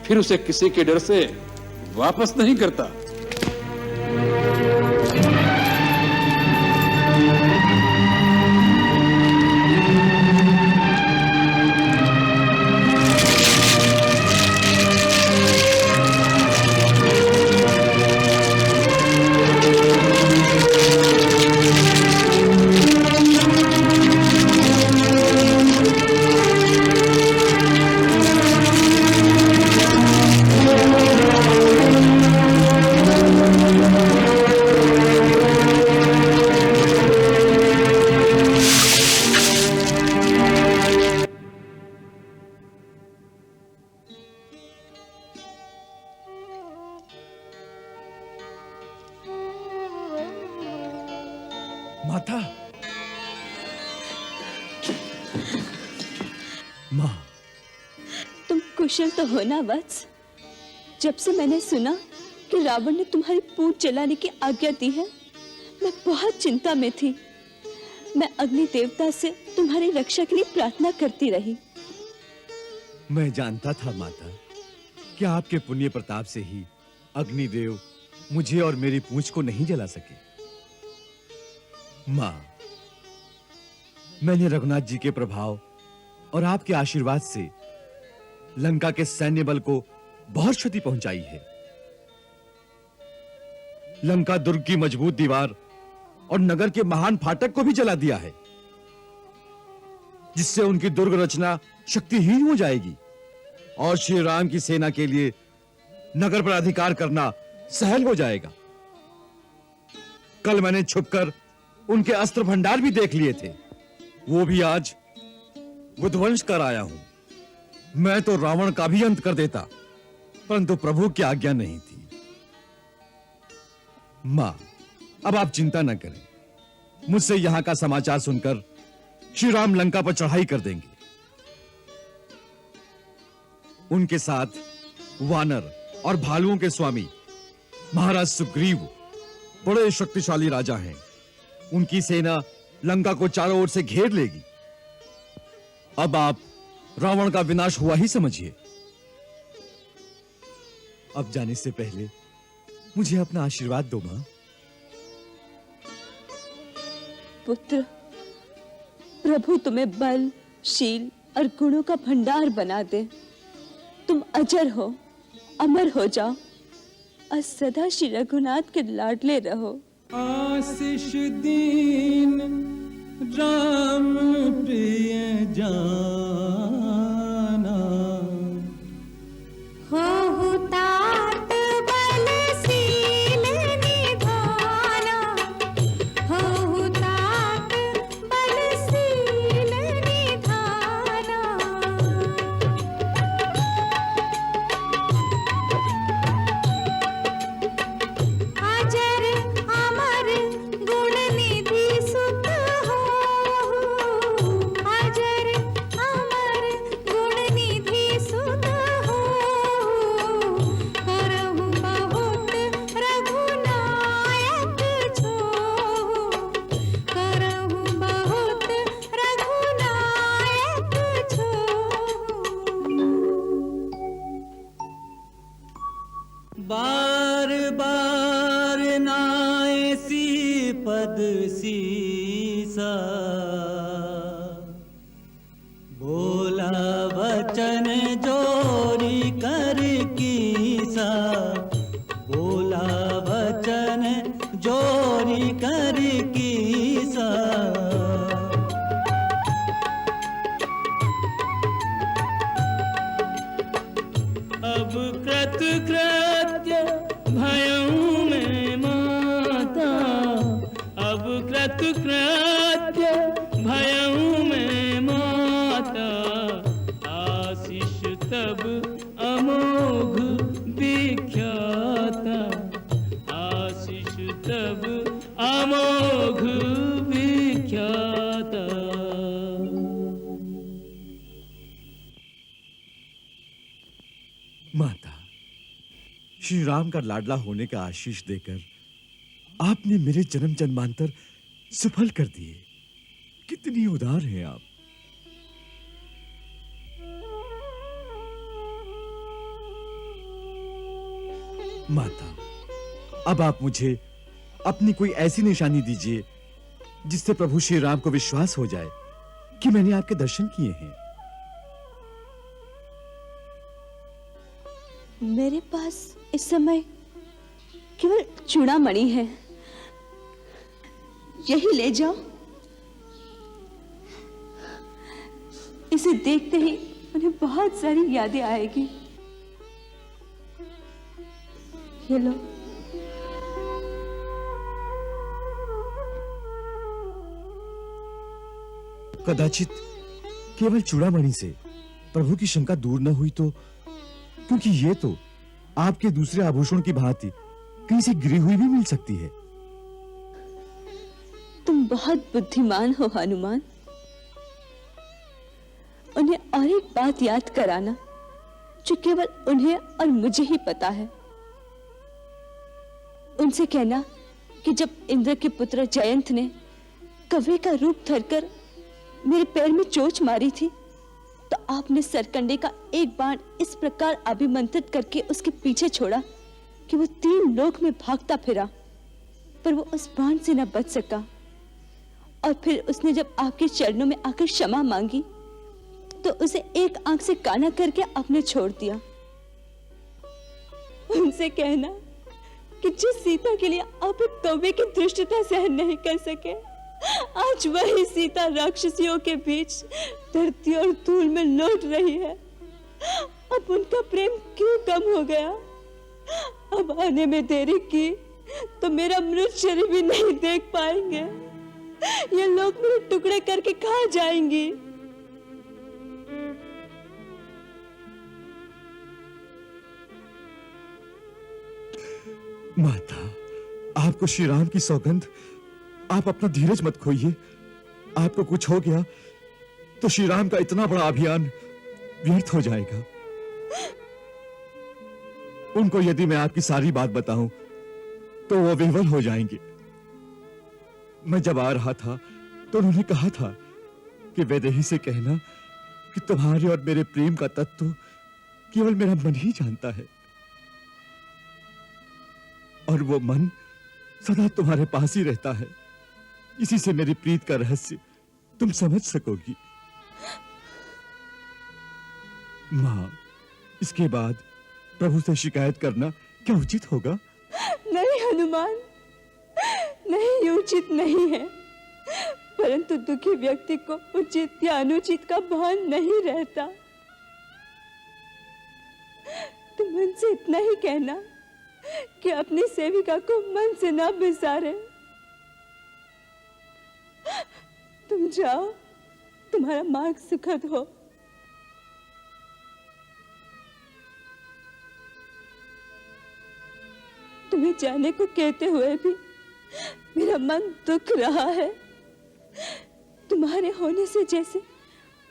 फिर उसे किसी के डर से वापस नहीं करता। माता, माँ, तुम कुशल तो हो ना वत्स? जब से मैंने सुना कि रावण ने तुम्हारी पूंछ जलाने की आज्ञा दी है, मैं बहुत चिंता में थी। मैं अग्नि देवता से तुम्हारी रक्षा के लिए प्रार्थना करती रही। मैं जानता था माता कि आपके पुण्य प्रताप से ही अग्निदेव मुझे और मेरी पूंछ को नहीं जला सके। माँ, मैंने रघुनाथ जी के प्रभाव और आपके आशीर्वाद से लंका के सैन्य बल को बहुत क्षति पहुंचाई है। लंका दुर्ग की मजबूत दीवार और नगर के महान फाटक को भी जला दिया है, जिससे उनकी दुर्ग रचना शक्तिहीन हो जाएगी और श्री राम की सेना के लिए नगर पर अधिकार करना सहल हो जाएगा। कल मैंने छुपकर उनके अस्त्र भंडार भी देख लिए थे, वो भी आज विध्वंस कर आया हूं। मैं तो रावण का भी अंत कर देता, परंतु प्रभु की आज्ञा नहीं थी। मां, अब आप चिंता न करें, मुझसे यहां का समाचार सुनकर श्री राम लंका पर चढ़ाई कर देंगे। उनके साथ वानर और भालुओं के स्वामी महाराज सुग्रीव बड़े शक्तिशाली राजा हैं। उनकी सेना लंका को चारों ओर से घेर लेगी। अब आप रावण का विनाश हुआ ही समझिए। अब जाने से पहले मुझे अपना आशीर्वाद दो मां। पुत्र, प्रभु तुम्हें बल, शील और गुणों का भंडार बना दे। तुम अजर हो, अमर हो जाओ और सदा श्री रघुनाथ के लाडले रहो। आशीष दीन राम प्रिय जाना, हो तात बलशील निधाना, हो तात बलशील निधाना। अजर अमर गुण निधि सुत हो, अजर अमर गुण निधि सुत हो। करहु बहुत रघुनायक छो, करहु बहुत रघुनायक छो। बार बार नायसी पद सीसा, बोला वचन जोरी कर कीसा, बोला वचन जोरी कर कीसा। अब कृतकृत्य भयऊ में माता, अब कृतकृत्य भयऊ में माता। आशीष तब अमोघ विख्याता, आशीष तब अमोघ विख्याता। माता, श्री राम का लाडला होने का आशीष देकर आपने मेरे जन्म जन्मांतर सफल कर दिए। कितनी उदार हैं आप। माता, अब आप मुझे अपनी कोई ऐसी निशानी दीजिए जिससे प्रभु श्री राम को विश्वास हो जाए कि मैंने आपके दर्शन किए हैं। मेरे पास इस समय केवल चूड़ामणि है, यही ले जाओ। इसे देखते ही उन्हें बहुत सारी यादें आएगी। ये लो। कदाचित केवल चूड़ामणि से प्रभु की शंका दूर न हुई तो, क्योंकि ये तो आपके दूसरे आभूषण की भांति कहीं से गिरी हुई भी मिल सकती है। तुम बहुत बुद्धिमान हो हनुमान। उन्हें और एक बात याद कराना जो केवल उन्हें और मुझे ही पता है। उनसे कहना कि जब इंद्र के पुत्र जयंत ने कव्वे का रूप धरकर मेरे पैर में चोट मारी थी, तो आपने सरकंडे का एक बाण इस प्रकार अभिमंत्रित करके उसके पीछे छोड़ा कि वो 3 लोक में भागता फिरा, पर वो उस बाण से न बच सका। और फिर उसने जब आपके चरणों में आकर क्षमा मांगी तो उसे एक आंख से काना करके आपने छोड़ दिया। उनसे कहना कि जिस सीता के लिए आप एक कौवे की दुष्टता सहन नहीं कर सके, आज वही सीता राक्षसियों के बीच धरती और धूल में लौट रही है। अब उनका प्रेम क्यों कम हो गया? अब आने में देरी की तो मेरा मृत शरीर भी नहीं देख पाएंगे। ये लोग मेरे टुकड़े करके खा जाएंगी। माता, आपको श्री राम की सौगंध, आप अपना धीरज मत खोइए। आपको कुछ हो गया तो श्री राम का इतना बड़ा अभियान व्यर्थ हो जाएगा। उनको यदि मैं आपकी सारी बात बताऊं तो वो विह्वल हो जाएंगे। मैं जब आ रहा था तो उन्होंने कहा था कि वैदेही से कहना कि तुम्हारे और मेरे प्रेम का तत्व केवल मेरा मन ही जानता है, और वो मन सदा तुम्हारे पास ही रहता है। इसी से मेरी प्रीत का रहस्य तुम समझ सकोगी। मां, इसके बाद प्रभु से शिकायत करना क्या उचित होगा? नहीं हनुमान, नहीं, उचित नहीं है। परंतु दुखी व्यक्ति को उचित या अनुचित का भान नहीं रहता। तुम उनसे इतना ही कहना कि अपनी सेविका को मन से ना बिसारे। तुम जाओ, तुम्हारा मार्ग सुखद हो। तुम्हें जाने को कहते हुए भी मेरा मन दुख रहा है। तुम्हारे होने से जैसे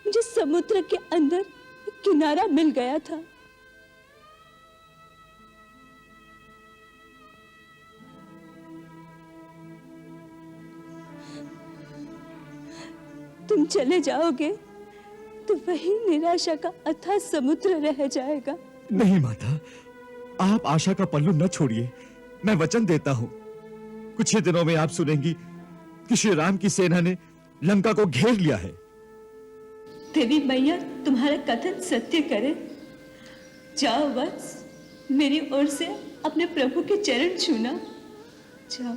मुझे समुद्र के अंदर एक किनारा मिल गया था। तुम चले जाओगे तो वही निराशा का अथाह समुद्र रह जाएगा। नहीं माता, आप आशा का पल्लू न छोड़िए। मैं वचन देता हूं, कुछ ही दिनों में आप सुनेंगी कि श्री राम की सेना ने लंका को घेर लिया है। देवी मैया तुम्हारा कथन सत्य करे। जाओ वत्स, मेरी ओर से अपने प्रभु के चरण छूना। जाओ।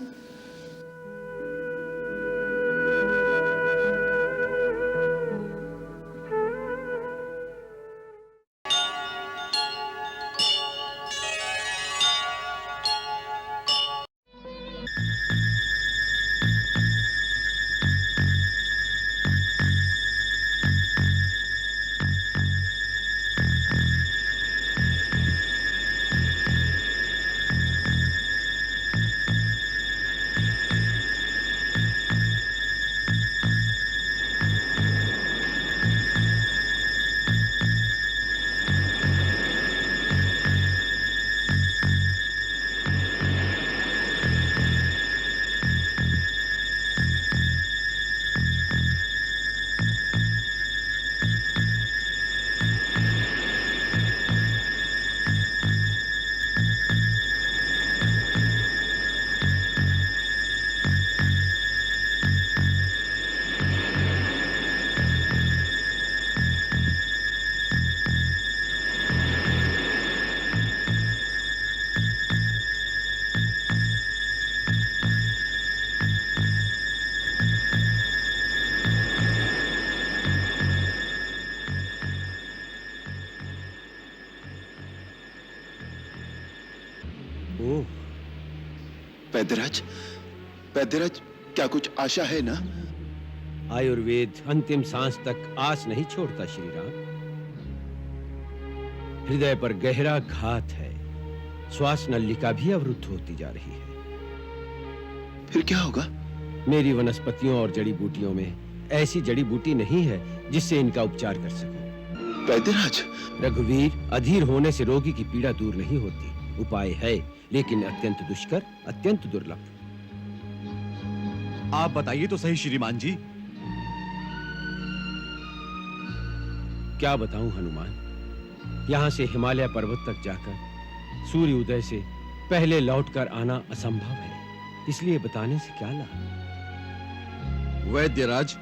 वैद्यराज, वैद्यराज, क्या कुछ आशा है ना? आयुर्वेद अंतिम सांस तक आस नहीं छोड़ता श्री राम। हृदय पर गहरा घात है, श्वास नलिका भी अवरुद्ध होती जा रही है। फिर क्या होगा? मेरी वनस्पतियों और जड़ी बूटियों में ऐसी जड़ी बूटी नहीं है जिससे इनका उपचार कर सकूं। वैद्यराज, रघुवीर, अधीर होने से रोगी की पीड़ा दूर नहीं होती। उपाय है, लेकिन अत्यंत दुष्कर, अत्यंत दुर्लभ। आप बताइए तो सही श्रीमान जी। क्या बताऊं हनुमान, यहां से हिमालय पर्वत तक जाकर सूर्य उदय से पहले लौटकर आना असंभव है, इसलिए बताने से क्या लाभ। वैद्यराज,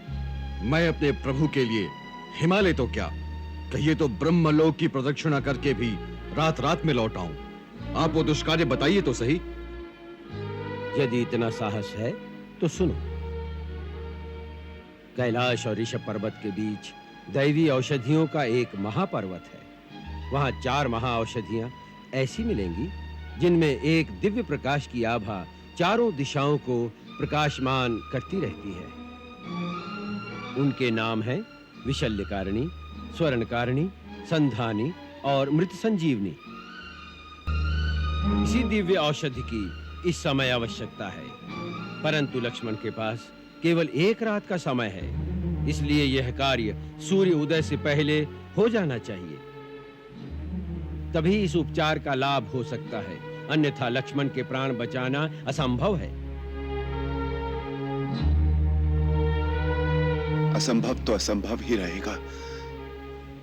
मैं अपने प्रभु के लिए हिमालय तो क्या, कहिए तो ब्रह्मलोक की प्रदक्षिणा करके भी रात रात में लौट आऊं। आप वो दुष्कार्य बताइए तो सही। यदि इतना साहस है तो सुनो। कैलाश और ऋषभ पर्वत के बीच दैवी औषधियों का एक महापर्वत है। वहां 4 महाऔषधियां ऐसी मिलेंगी जिनमें एक दिव्य प्रकाश की आभा चारों दिशाओं को प्रकाशमान करती रहती है। उनके नाम हैं विशल्यकारिणी, स्वर्णकारिणी, संधानी और मृत संजीवनी। इसी दिव्य औषधि की इस समय आवश्यकता है, परंतु लक्ष्मण के पास केवल 1 रात का समय है, इसलिए यह कार्य सूर्य उदय से पहले हो जाना चाहिए। तभी इस उपचार का लाभ हो सकता है। अन्यथा लक्ष्मण के प्राण बचाना असंभव है। असंभव तो असंभव ही रहेगा।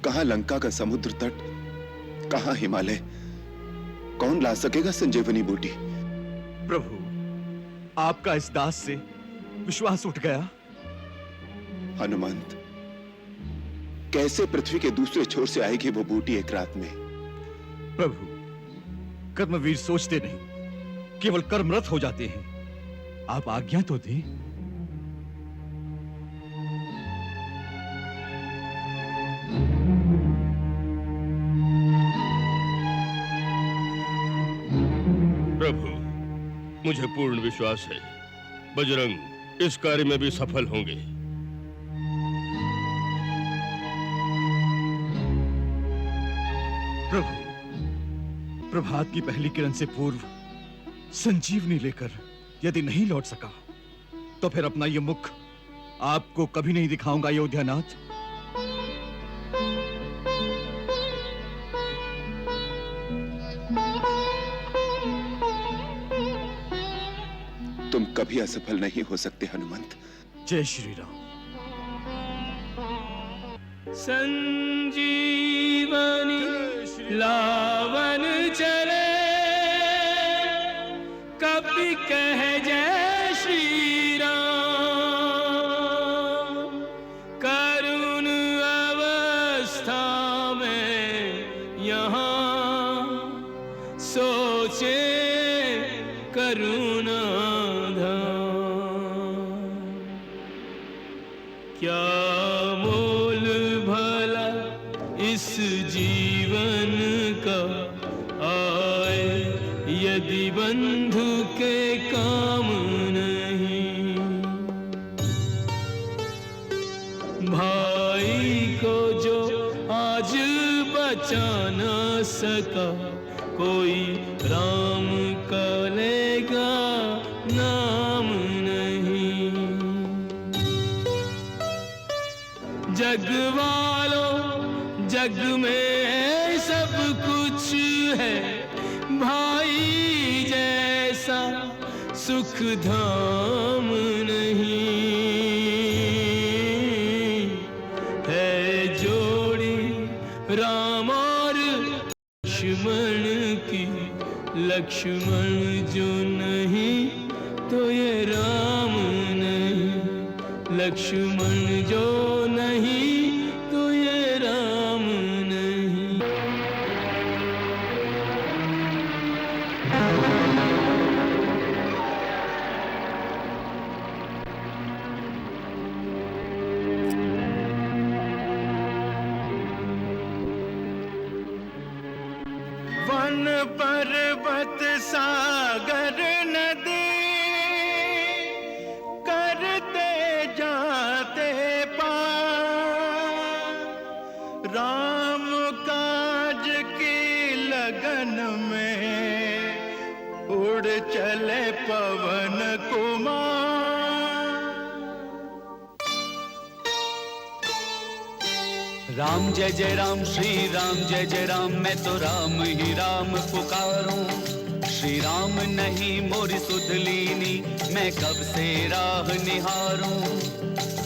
कहां लंका का समुद्र तट, कहां हिमालय, कौन ला सकेगा संजीवनी बूटी? प्रभु, आपका इस दास से विश्वास उठ गया। हनुमंत, कैसे पृथ्वी के दूसरे छोर से आएगी वो बूटी एक रात में? प्रभु, कर्मवीर सोचते नहीं, केवल कर्मरत हो जाते हैं। आप आज्ञा तो दें। प्रभु, मुझे पूर्ण विश्वास है बजरंग इस कार्य में भी सफल होंगे। प्रभु, प्रभात की पहली किरण से पूर्व संजीवनी लेकर यदि नहीं लौट सका तो फिर अपना ये मुख आपको कभी नहीं दिखाऊंगा अयोध्यानाथ। तुम कभी असफल नहीं हो सकते हनुमंत। जय श्री राम। संजीवनी लावन चले, कभी कह जय श्री राम। करुण अवस्था में यहाँ सोचे करुणा क्या मोल भला इस जीवन का आए, यदि बंधु के काम नहीं। भाई को जो आज बचा न सका, कोई राम का लेगा नाम नहीं। जग वालों, जग में सब कुछ है, भाई जैसा सुख धाम नहीं। है जोड़ी राम और लक्ष्मण की, लक्ष्मण जो नहीं तो ये राम नहीं। लक्ष्मण जो नहीं तो ये राम नहीं। वन पर्वत सागर नदी करते जाते पार, राम काज की लगन में उड़ चले पवन कुमार। राम जय जय राम, श्री राम जय जय राम, मैं तो राम ही राम पुकारूं। श्री राम नहीं मोरी सुध लीनी, मैं कब से राह निहारूं।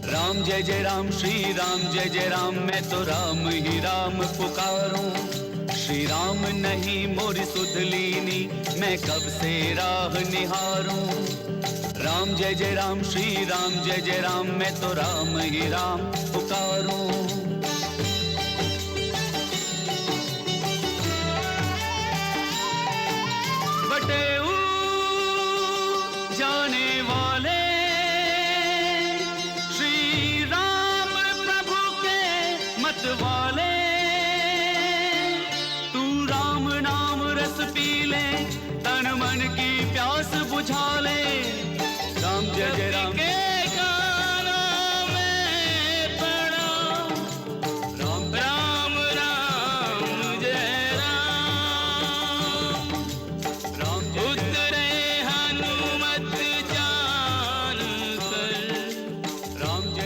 राम जय जय राम, श्री राम जय जय राम, मैं तो राम ही राम पुकारूं। श्री राम नहीं मोरी सुध लीनी, मैं कब से राह निहारूं। राम जय जय राम, श्री राम जय जय राम, मैं तो राम ही राम पुकारूं। जाने वाले श्री राम प्रभु के मत वाले, तू राम नाम रस पी ले, तन मन की प्यास बुझा ले। राम जय जय राम के गानों में पड़ा, राम राम राम जय राम। राम उतरे हनुमत जान कर,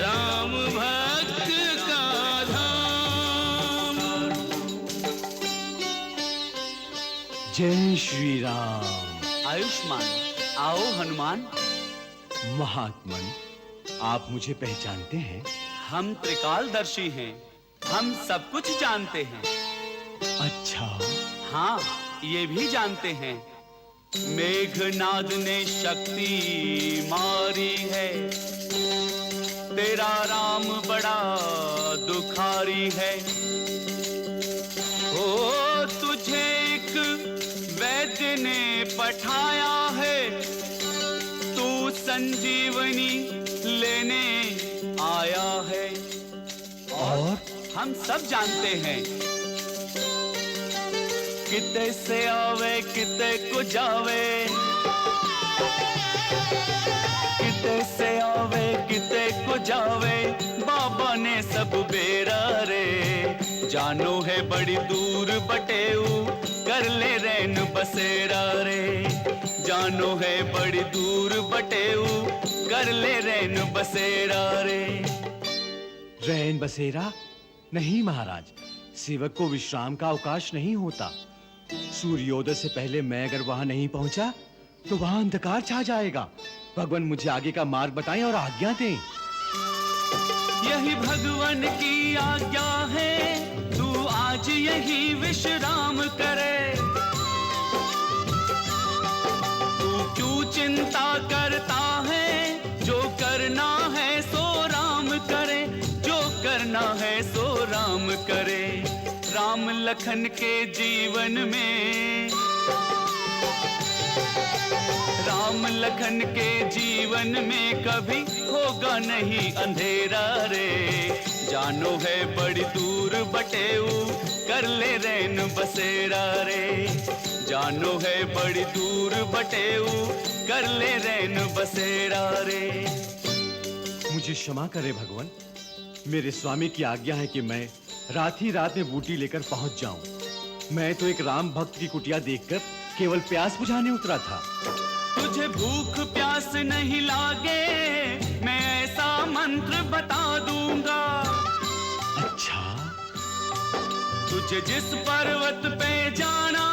राम भक्त का धाम। जय श्री राम। आयुष्मान, आओ हनुमान। महात्मन, आप मुझे पहचानते हैं? हम त्रिकालदर्शी हैं, हम सब कुछ जानते हैं। अच्छा। हाँ, ये भी जानते हैं। मेघनाद ने शक्ति मारी है, तेरा राम बड़ा दुखारी है। ओ तुझे एक वैद्य ने पठाया है, तू संजीवनी लेने आया है। और हम सब जानते हैं, किते से आवे किते को जावे, किते से आवे किते को जावे, बाबा ने सब बेरा रे। जानो है बड़ी दूर बटेऊ, कर ले रैन बसेरा रे। जानो है बड़ी दूर बटेऊ, कर ले रैन बसेरा रे। रैन बसेरा? नहीं महाराज, सेवक को विश्राम का अवकाश नहीं होता। सूर्योदय से पहले मैं अगर वहां नहीं पहुंचा तो वहां अंधकार छा जाएगा। भगवान मुझे आगे का मार्ग बताएं और आज्ञा दें। यही भगवान की आज्ञा है, तू आज यही विश्राम करे। तू क्यों चिंता करता है, जो करना है सो राम करे, जो करना है सो राम करे। राम लखन के जीवन में, राम लखन के जीवन में कभी होगा नहीं अंधेरा रे। जानो है बड़ी दूर बटेऊ, कर ले रैन बसेरा रे। जानो है बड़ी दूर बटेऊ, कर ले रैन बसेरा रे। मुझे क्षमा करे भगवान, मेरे स्वामी की आज्ञा है कि मैं रात ही रात में बूटी लेकर पहुंच जाऊं। मैं तो एक राम भक्त की कुटिया देखकर केवल प्यास बुझाने उतरा था। तुझे भूख प्यास नहीं लागे, मैं ऐसा मंत्र बता दूंगा। अच्छा। तुझे जिस पर्वत पे जाना,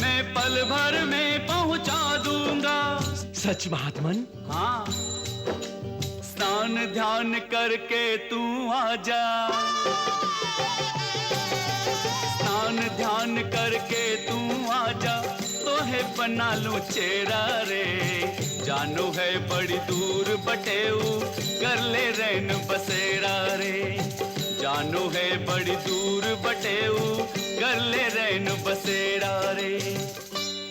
मैं पल भर में पहुंचा दूंगा। सच महात्मन? हाँ। स्नान ध्यान करके तू आजा, स्नान ध्यान करके तू आजा, तो है बना लूं चेहरा रे। जानो है बड़ी दूर बटेऊ, कर ले रैन बसेरा रे। जानो है बड़ी दूर बटेऊ, कर ले रैन बसेरा रे।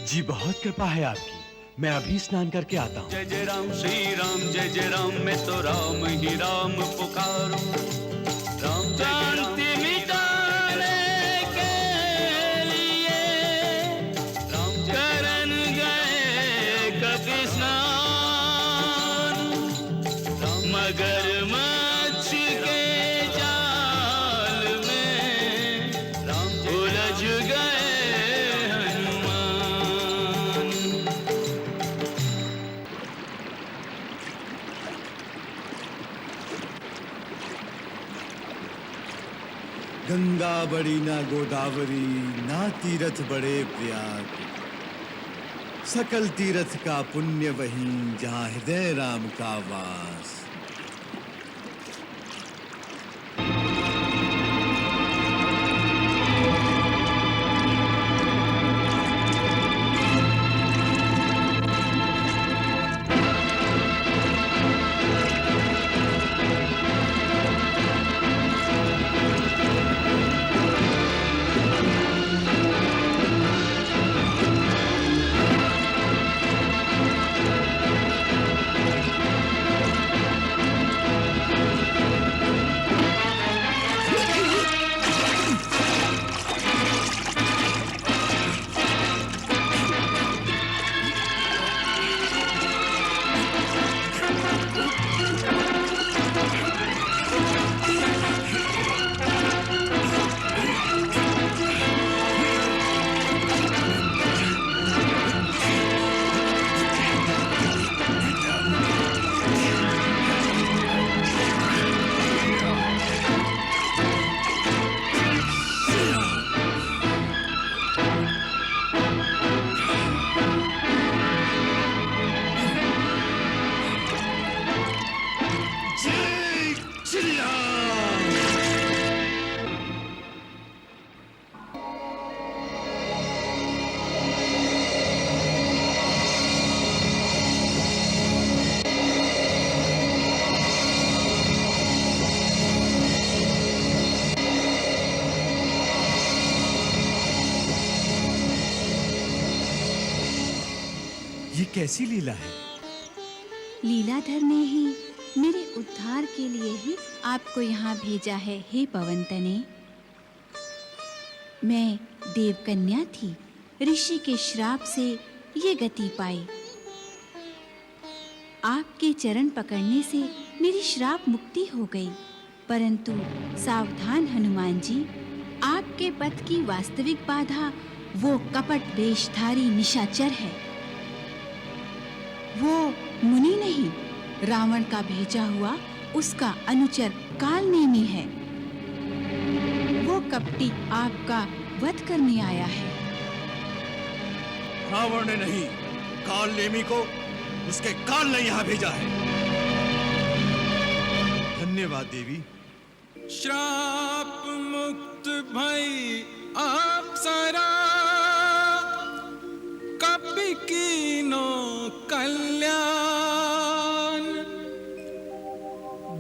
जी बहुत कृपा है आपकी, मैं अभी स्नान करके आता हूँ। जय जय राम श्री राम, जय जय राम, मैं तो राम ही राम पुकारूं। राम शांति मिटाने के लिए राम करन गए कभी स्नान, मगरमच्छ के जाल में उलझ गए हनुमान। गंगा बड़ी ना गोदावरी, ना तीरथ बड़े प्रयाग। सकल तीरथ का पुण्य वहीं, जहाँ हृदय राम का वास। ये कैसी लीला है? लीलाधर ने ही मेरे उद्धार के लिए ही आपको यहाँ भेजा है, हे पवन तने। मैं देवकन्या थी, ऋषि के श्राप से ये गति पाई। आपके चरण पकड़ने से मेरी श्राप मुक्ति हो गई, परंतु सावधान हनुमान जी, आपके पथ की वास्तविक बाधा वो कपट वेशधारी निशाचर है। वो मुनि नहीं, रावण का भेजा हुआ उसका अनुचर कालनेमी है। वो कपटी आपका वध करने आया है। रावण ने नहीं, कालनेमी को उसके काल ने यहाँ भेजा है। धन्यवाद देवी। श्राप मुक्त भई अप्सरा, कपि कीनो कल्याण।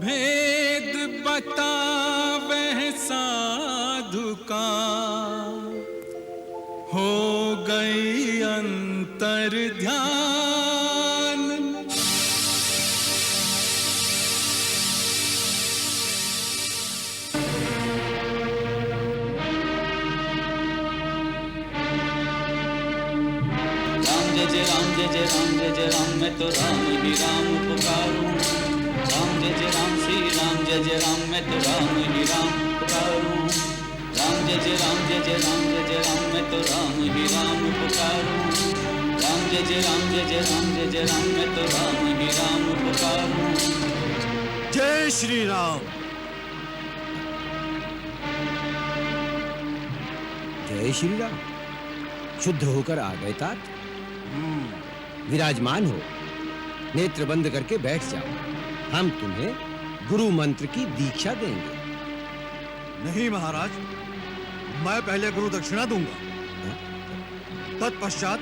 भेद बतावे साधु का, हो गई अंतर ध्यान। जय जय राम जय जय राम, मैं तो राम ही राम पुकारूं। राम जय जय राम, श्री राम जय जय राम, मैं तो राम ही राम पुकारूं। राम जय जय राम जय जय राम जय जय राम, मैं तो राम ही राम पुकारूं। राम जय जय राम जय जय राम जय जय राम, मैं तो राम ही राम पुकारूं। जय श्री राम। जय श्री राम। शुद्ध होकर आ गए तात। विराजमान हो, नेत्र बंद करके बैठ जाओ। हम तुम्हें गुरु मंत्र की दीक्षा देंगे। नहीं महाराज, मैं पहले गुरु दक्षिणा दूंगा, तत्पश्चात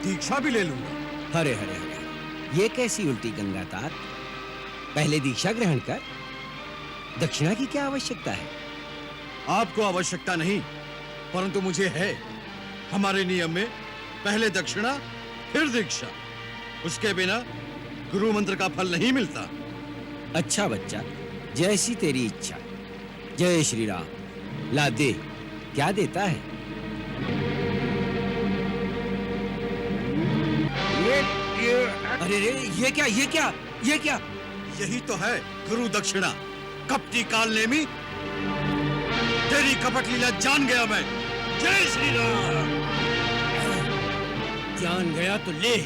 दीक्षा भी ले लूंगा। हरे हरे हरे, ये कैसी उल्टी गंगा तात? पहले दीक्षा ग्रहण कर, दक्षिणा की क्या आवश्यकता है? आपको आवश्यकता नहीं, परंतु मुझे है। हमारे नियम में पहले दक्षिणा फिर दीक्षा, उसके बिना गुरु मंत्र का फल नहीं मिलता। अच्छा बच्चा, जैसी तेरी इच्छा। जय श्री राम। ला दे, क्या देता है? अरे रे, ये क्या ये क्या ये क्या? यही तो है गुरु दक्षिणा। कपटी कालनेमी, तेरी कपट लीला जान गया मैं। जय श्री राम। जान गया तो ले।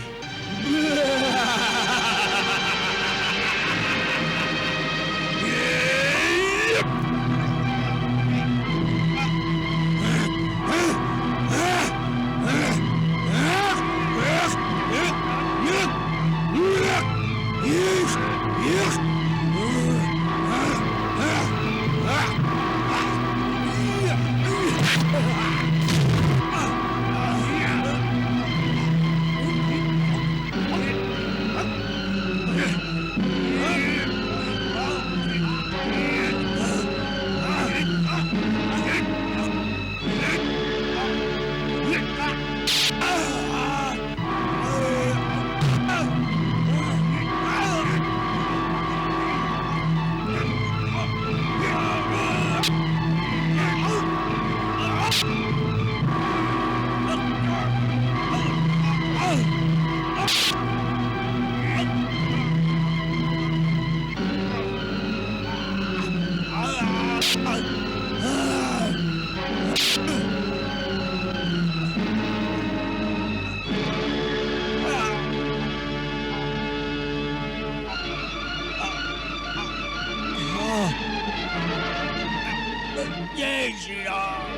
जय श्री राम।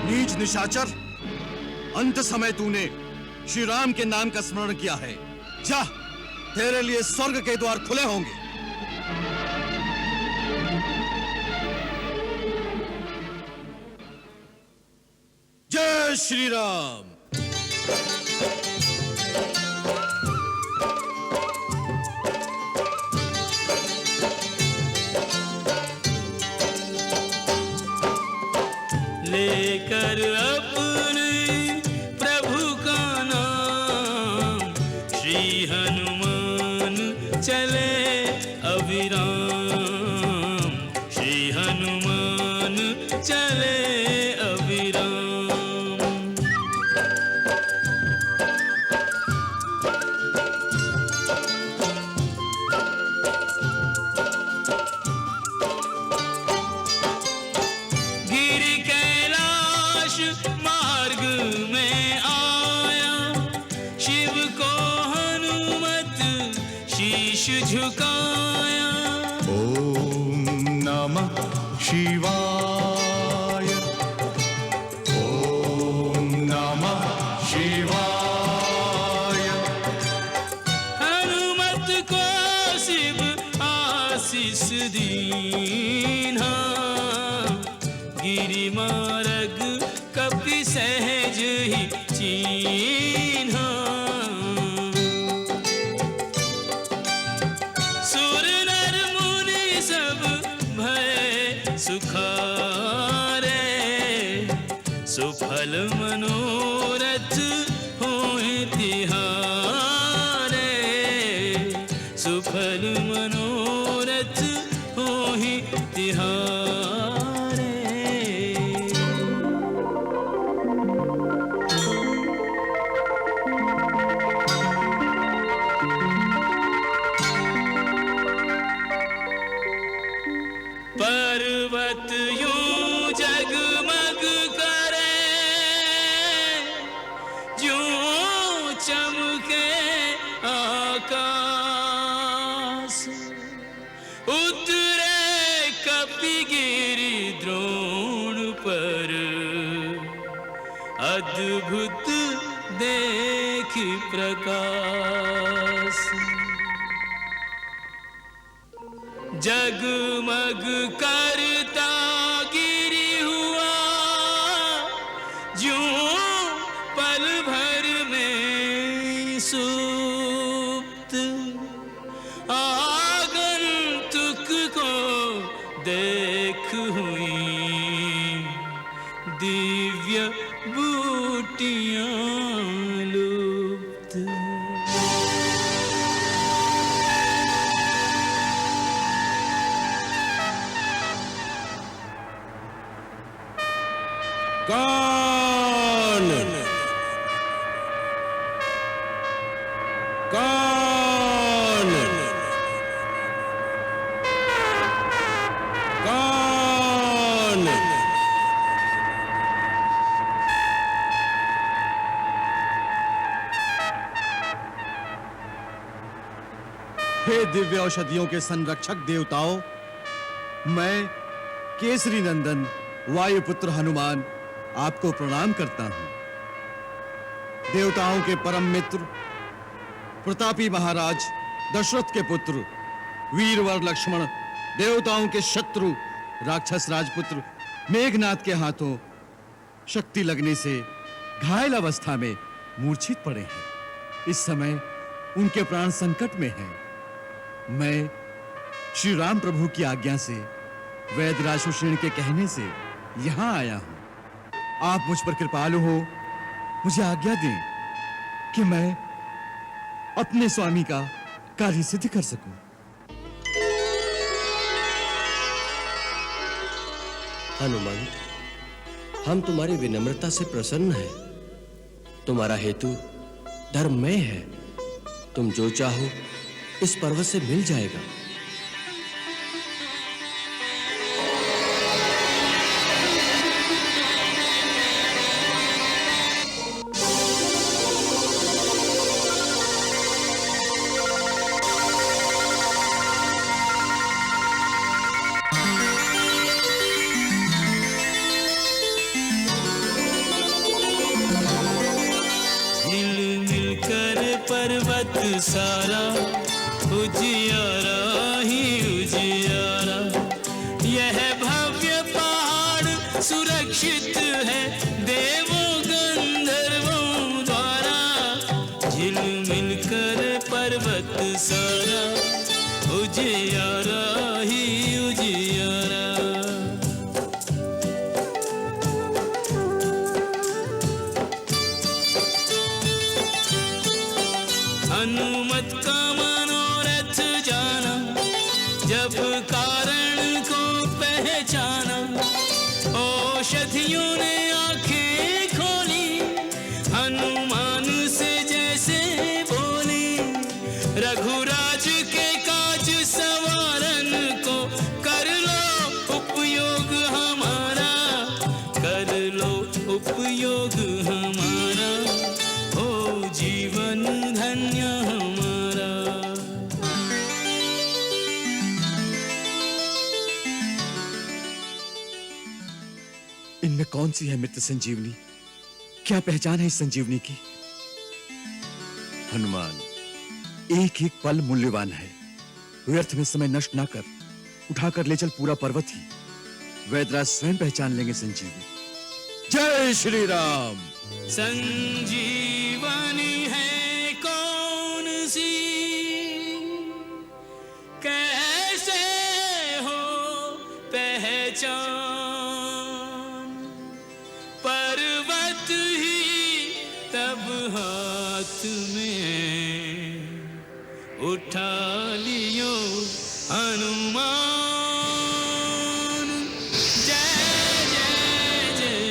नीच निशाचर, अंत समय तूने श्री राम के नाम का स्मरण किया है। जा, तेरे लिए स्वर्ग के द्वार खुले होंगे। जय श्री राम। हर अपने प्रभु का नाम, श्री हनुमान चले अविराम, श्री हनुमान चले अविराम। गिरि कैलाश मार्ग में आया, शिव को हनुमत शीश झुकाया। ओम नमः शिवाय, ओम नमः शिवाय। हनुमत को शिव आशीष दीन्हा, गिरि मार्ग कपि सहज ही चीन्हा। सुर नर मुनि सब भय सुखारे, सुफल मनोरथ होए तिहारे, सुफल मनोरथ होए तिहारे। पर्वत यूं जगमग करे, यूं चमके आकाश। उतरे कपिगिरि द्रोण पर, अद्भुत देख प्रकाश। जगमग करता गिरि हुआ, यूं पल भर में सुप्त। आगंतुक को देख हुई दिव्य बूटियां लुप्त। कौन कौन कौन? हे दिव्य औषधियों के संरक्षक देवताओं, मैं केसरी नंदन वायुपुत्र हनुमान आपको प्रणाम करता हूं। देवताओं के परम मित्र, प्रतापी महाराज दशरथ के पुत्र, वीरवर लक्ष्मण, देवताओं के शत्रु राक्षस राजपुत्र मेघनाथ के हाथों शक्ति लगने से घायल अवस्था में मूर्छित पड़े हैं। इस समय उनके प्राण संकट में हैं। मैं श्री राम प्रभु की आज्ञा से वैद्यराज सुषेण के कहने से यहां आया हूं। आप मुझ पर कृपालु हो, मुझे आज्ञा दें कि मैं अपने स्वामी का कार्य सिद्ध कर सकूं। हनुमान, हम तुम्हारी विनम्रता से प्रसन्न हैं। तुम्हारा हेतु धर्ममय है। तुम जो चाहो इस पर्वत से मिल जाएगा। पर्वत सारा उजियारा ही उजियारा, यह भव्य पहाड़ सुरक्षित है देवों गंधर्वों द्वारा। झिलमिल कर पर्वत सारा उजियारा ही उजियारा। जब कारण को पहचाना, औषधियों ने आंखें खोली, हनुमान से जैसे बोली, रघुराज के काज सवारन को कर लो उपयोग हमारा, कर लो उपयोग हमारा, हो जीवन धन्य हमारा। इनमें कौन सी है मृत संजीवनी? क्या पहचान है इस संजीवनी की? हनुमान, एक एक पल मूल्यवान है, व्यर्थ में समय नष्ट ना कर, उठाकर ले चल पूरा पर्वत ही। वैदराज स्वयं पहचान लेंगे संजीवनी। जय श्री राम। संजीवनी है कौन सी, कैसे हो पहचान, पर्वत ही तब हाथ में उठा लियो हनुमान। जय जय जय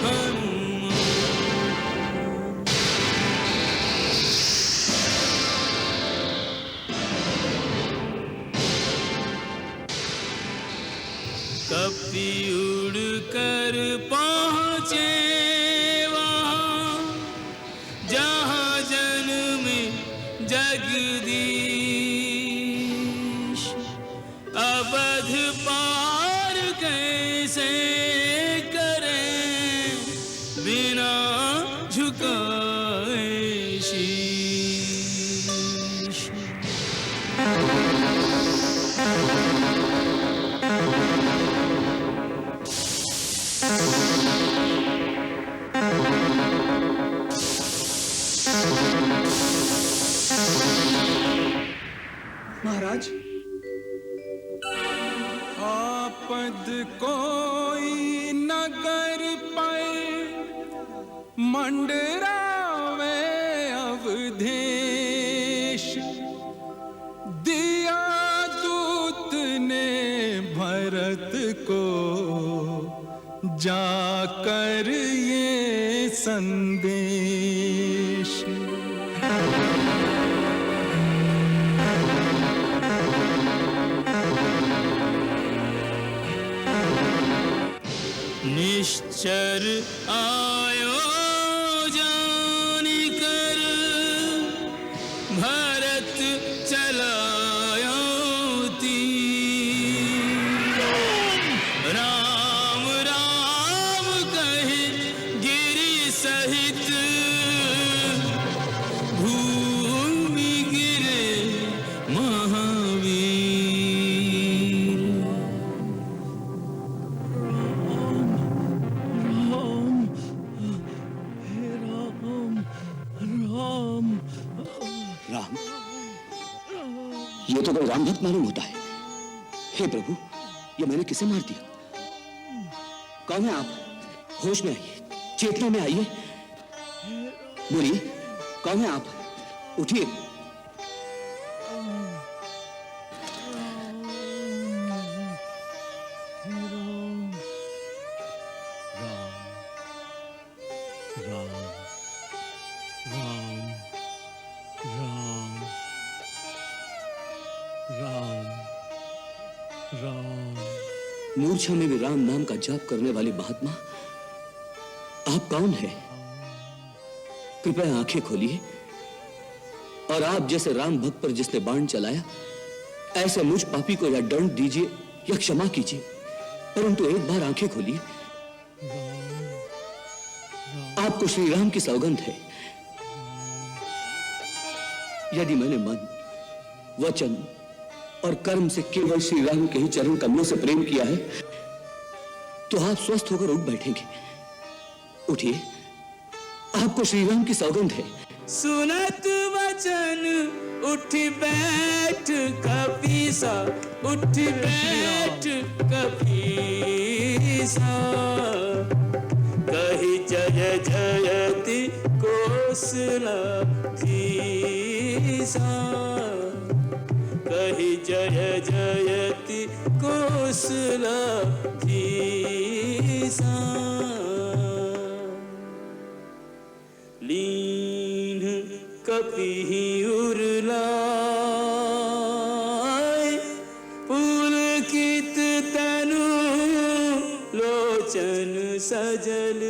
हनुमान। कपि उड़ कर पहुँचे वहाँ, जहाँ जन्मे जगदीश, अवध पार कैसे करें बिना झुकाए शीश। महाराज, आपद कोई नगर पाए, मंडरावे अवधेश, दिया दूत ने भरत को जाकर ये संदेश। निश्चर आयो जानी कर, भरत चलायो तीर, राम राम कहे गिरि सहित, भूमि गिरे महावीर। राम, ये तो कोई राम भक्त मालूम होता है। हे प्रभु, ये मैंने किसे मार दिया? कौन है आप? होश में आइए, चेतना में आइए। बोलिए, कौन है आप? उठिए। मूर्छा में भी राम नाम का जाप करने वाली महात्मा, आप कौन है? कृपया आंखें खोलिए और आप जैसे राम भक्त पर जिसने बाण चलाया, ऐसे मुझ पापी को या दंड दीजिए या क्षमा कीजिए, परंतु एक बार आंखें खोलिए। आपको श्री राम की सौगंध है, यदि मैंने मन, वचन और कर्म से केवल श्री राम के ही चरण कमलों से प्रेम किया है, तो आप स्वस्थ होकर उठ बैठेंगे। उठिए, आपको श्री राम की सौगंध है। सुनत वचन उठ बैठ कपीसा, उठ बैठ कपीसा, कही जय जयति कौशला धीसा, हि जय जयति कौशलाधीशा लीन कपिः उरलाय पुलकित तनु लोचन सजल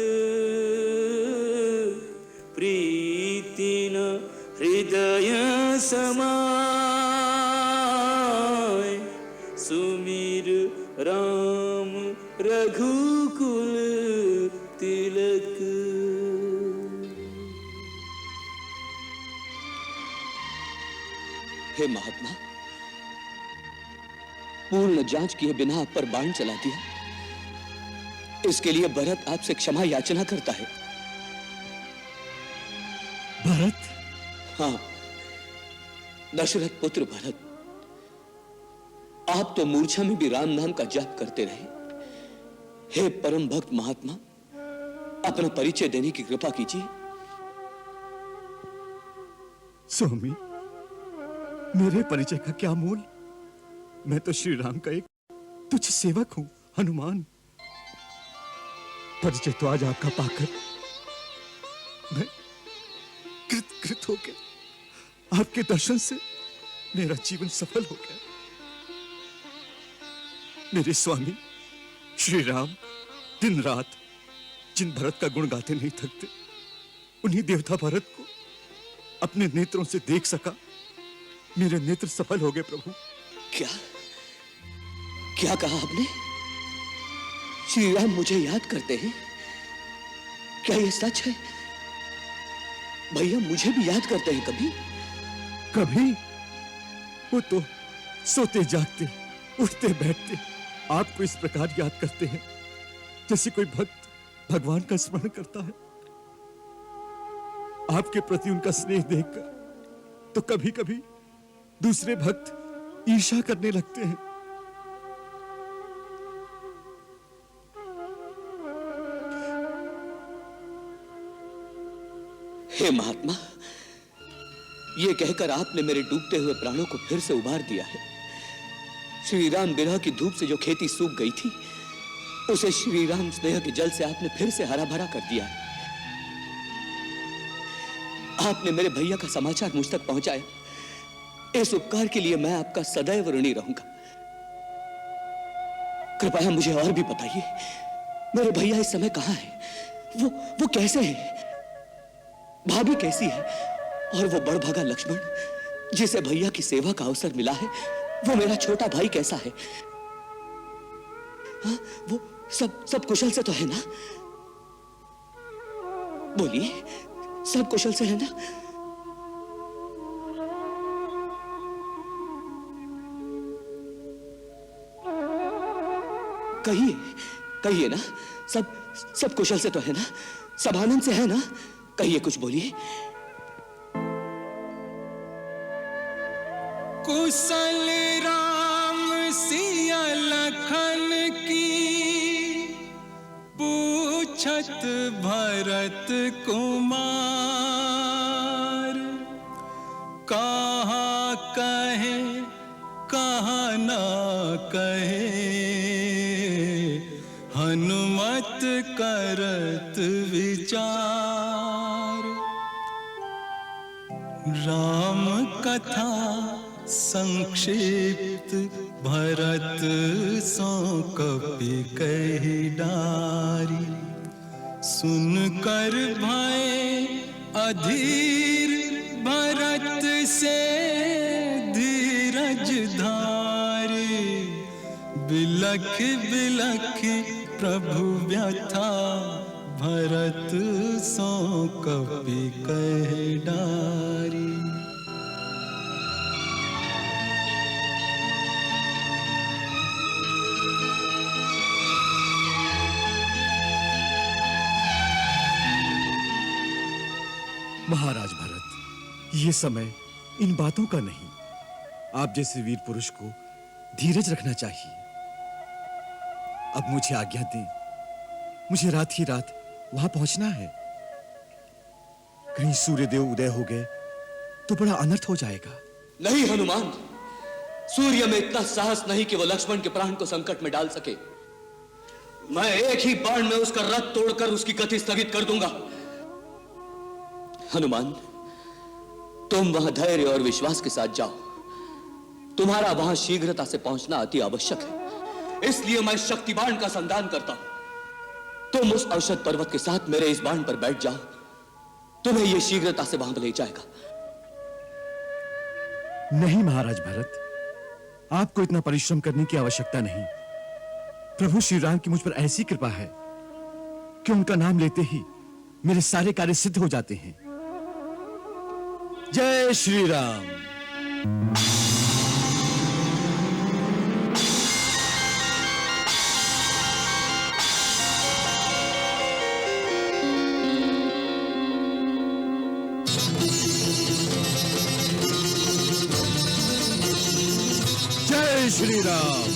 प्रीति न हृदय समाय सुमिर राम रघुकुल तिलक। हे महात्मा, पूर्ण जांच किए बिना आप पर बाण चला दिया, इसके लिए भरत आपसे क्षमा याचना करता है। भरत? हाँ, दशरथ पुत्र भरत, आप तो मूर्छा में भी राम नाम का जाप करते रहे। हे परम भक्त महात्मा, अपना परिचय देने की कृपा कीजिए। स्वामी, मेरे परिचय का क्या मूल? मैं तो श्री राम का एक तुच्छ सेवक हूं, हनुमान। परिचय तो आज आपका पाकर मैं कृत हो गया। आपके दर्शन से मेरा जीवन सफल हो गया। मेरे स्वामी श्री राम दिन रात जिन भरत का गुण गाते नहीं थकते, उन्हीं देवता भरत को अपने नेत्रों से देख सका। मेरे नेत्र सफल हो गए प्रभु। क्या क्या कहा आपने? श्री राम मुझे याद करते हैं? क्या ये सच है? भैया मुझे भी याद करते हैं कभी? कभी? वो तो सोते जागते, उठते बैठते आपको इस प्रकार याद करते हैं जैसे कोई भक्त भगवान का स्मरण करता है। आपके प्रति उनका स्नेह देखकर तो कभी कभी दूसरे भक्त ईर्ष्या करने लगते हैं। हे महात्मा, ये कहकर आपने मेरे डूबते हुए प्राणों को फिर से उबार दिया है। श्री राम विरह की धूप से जो खेती सूख गई थी, उसे श्री राम स्नेह के जल से आपने फिर से हरा भरा कर दिया है। आपने मेरे भैया का समाचार मुझ तक पहुंचाया। इस उपकार के लिए मैं आपका सदैव ऋणी रहूंगा। कृपया मुझे और भी बताइए, मेरे भैया इस समय कहां है? वो कैसे है? भाभी कैसी है? और वो बड़भागा लक्ष्मण जिसे भैया की सेवा का अवसर मिला है, वो मेरा छोटा भाई कैसा है? हाँ, वो सब कुशल से तो है ना? बोलिए, सब कुशल से है ना? कहिए ना, सब कुशल से तो है ना? सब आनंद से है ना? कहिए, कुछ बोलिए। कुशल राम सिया लखन की पूछत भरत कुमार, कहाँ कहे कहाँ ना कहे, हनुमत करत विचार। राम कथा संक्षिप्त भरत सो कपि कहि डारी, सुनकर भय अधीर भरत से धीरज धारी। बिलख बिलख प्रभु व्यथा भरत सो कपि कहि डारी। महाराज भरत, ये समय इन बातों का नहीं। आप जैसे वीर पुरुष को धीरज रखना चाहिए। अब मुझे आज्ञा दें, मुझे रात ही रात वहां पहुंचना है। कहीं सूर्यदेव उदय हो गए तो बड़ा अनर्थ हो जाएगा। नहीं हनुमान, सूर्य में इतना साहस नहीं कि वो लक्ष्मण के प्राण को संकट में डाल सके। मैं एक ही बाण में उसका रथ तोड़कर उसकी गति स्थगित कर दूंगा। हनुमान, तुम वहां धैर्य और विश्वास के साथ जाओ। तुम्हारा वहां शीघ्रता से पहुंचना अति आवश्यक है, इसलिए मैं शक्ति बाण का संधान करता हूं। तुम उस औषध पर्वत के साथ मेरे इस बाण पर बैठ जाओ, तुम्हें यह शीघ्रता से वहां ले जाएगा। नहीं महाराज भरत, आपको इतना परिश्रम करने की आवश्यकता नहीं। प्रभु श्री राम की मुझ पर ऐसी कृपा है कि उनका नाम लेते ही मेरे सारे कार्य सिद्ध हो जाते हैं। जय श्री राम। जय श्री राम।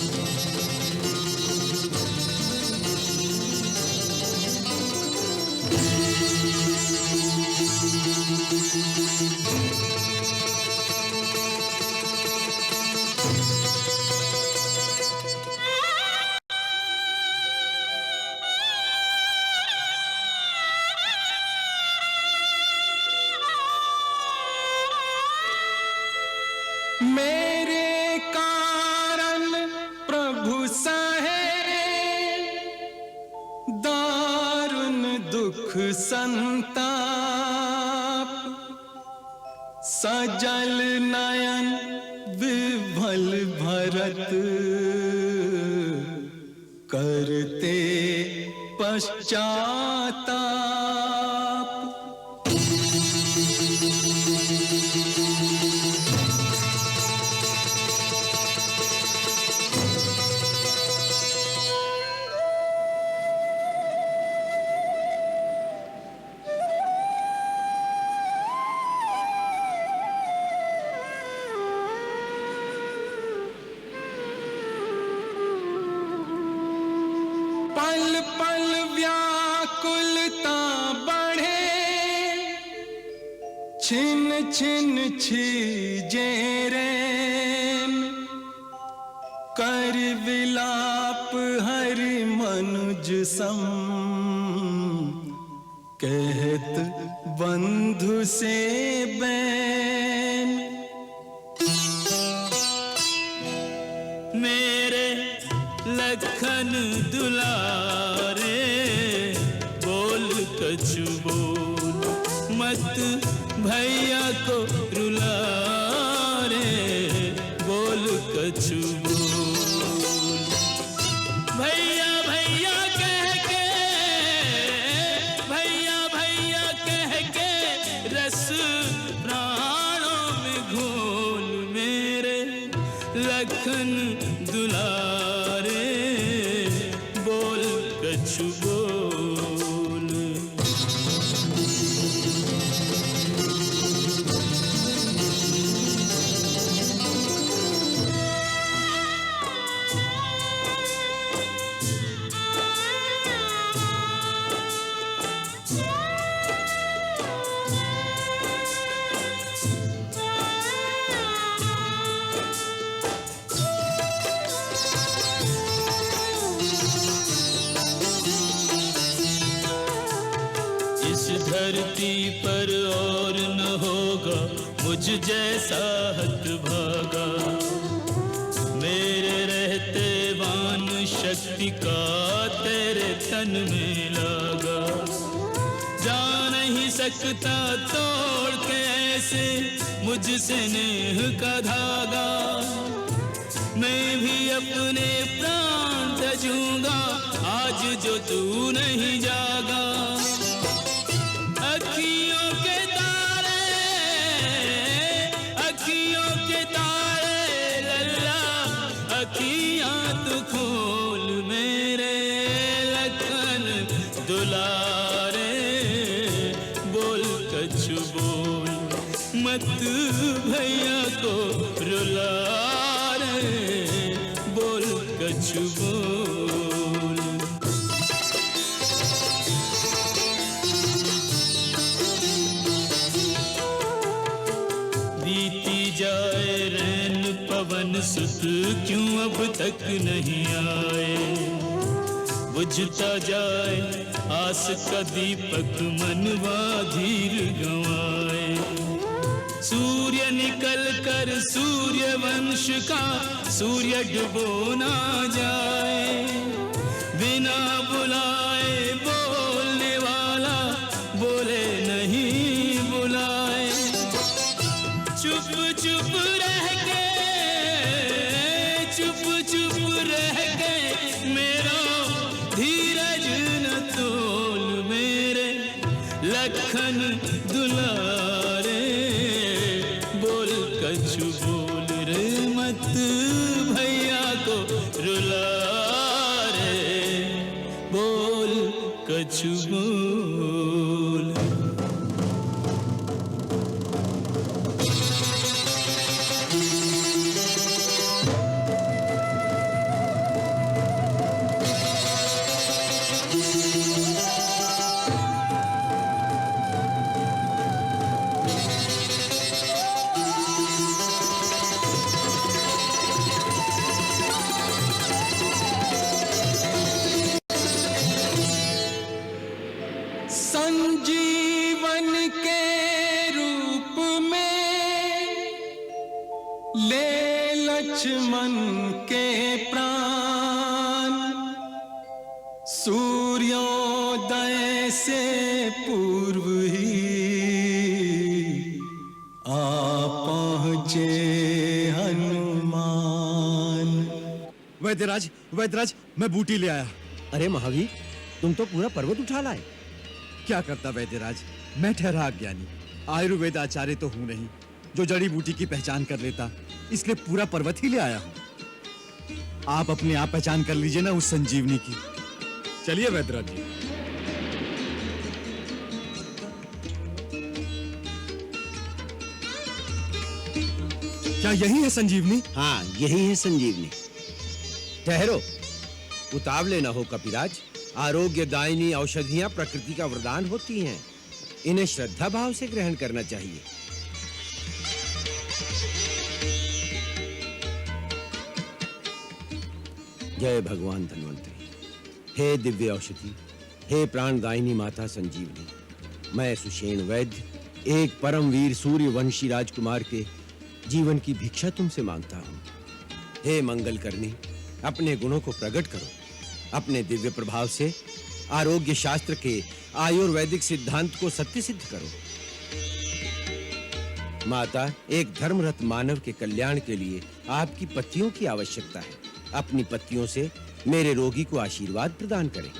मेरे कारण प्रभु सहे दारुण दुख संताप, सजल नयन विभल भरत करते पश्चाताप। पल पल व्याकुलता बढ़े, छिन छिन छीजे रेन, कर विलाप हरि मनुज सम, कहत बंधु से बैन। मेरे लखन दुलारे बोल कछु बोल, मत भैया को रुला रे बोल कछु बोल। भैया भैया कह के, भैया भैया कह के रस प्राणों में घोल। मेरे लखन दुलारे बोल कछु बोल। धरती पर और न होगा मुझ जैसा हतभागा, मेरे रहते वान शक्ति का तेरे तन में लागा। जा नहीं सकता तोड़ के ऐसे मुझसे नेह का धागा, मैं भी अपने प्राण तजूंगा आज जो तू नहीं जागा। अखियों के तारे लल्ला, अखियां तू खोल। मेरे लखन दुलारे बोल कछु बोल, मत भैया को रुला रे बोल कछु बोल। बीती जाए रैन पवन पवन सुत क्यों अब तक नहीं आए। बुझता जाए आस का दीपक मनवा धीर गंवाए। सूर्य निकल कर सूर्य वंश का सूर्य डुबो ना जाए। बिना बुलाए बोलने वाला बोले नहीं बुलाए। चुप चुप रह गए, चुप चुप रह गए मेरा धीरज न तोल मेरे लखन दुलारे। बोल कछु बोल रे मत भैया को रुला रे। बोल कछु बोल। संजीवन के रूप में ले लक्ष्मण के प्राण। सूर्योदय से पूर्व ही आ पहुंचे हनुमान। वैद्यराज, वैद्यराज, मैं बूटी ले आया। अरे महावीर, तुम तो पूरा पर्वत उठा लाए। क्या करता वैद्यराज, मैं ठहरा अज्ञानी। आयुर्वेद आचार्य तो हूं नहीं जो जड़ी बूटी की पहचान कर लेता, इसलिए पूरा पर्वत ही ले आया हूं। आप अपने आप पहचान कर लीजिए ना उस संजीवनी की। चलिए वैद्यराज जी। क्या यही है संजीवनी? हाँ, यही है संजीवनी। ठहरो, उतावले न हो कपिराज। आरोग्यदायिनी औषधियां प्रकृति का वरदान होती हैं। इन्हें श्रद्धा भाव से ग्रहण करना चाहिए। जय भगवान धन्वंतरी। हे दिव्य औषधि, हे प्राणदायिनी माता संजीवनी, मैं सुषेण वैद्य, एक परमवीर सूर्यवंशी राजकुमार के जीवन की भिक्षा तुमसे मांगता हूं। हे मंगल करनी, अपने गुणों को प्रकट करो। अपने दिव्य प्रभाव से आरोग्य शास्त्र के आयुर्वेदिक सिद्धांत को सत्य सिद्ध करो। माता, एक धर्मरत मानव के कल्याण के लिए आपकी पत्तियों की आवश्यकता है। अपनी पत्तियों से मेरे रोगी को आशीर्वाद प्रदान करें।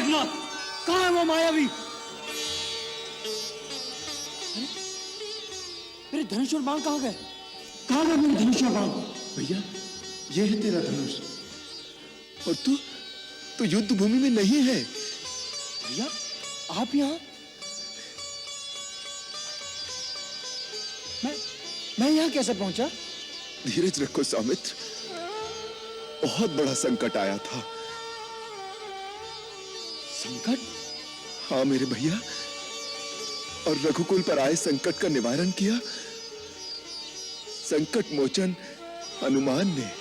देखना, कहाँ है वो मायावी? मेरे धनुष और बाण कहाँ गए? कहाँ गए मेरे धनुष और बाण? भैया, ये है तेरा धनुष। और तू युद्ध भूमि में नहीं है। भैया, आप यहाँ? मैं यहाँ कैसे पहुंचा? धीरज रखो सौमित्र, बहुत बड़ा संकट आया था। संकट? हाँ मेरे भैया, और रघुकुल पर आए संकट का निवारण किया संकट मोचन हनुमान ने।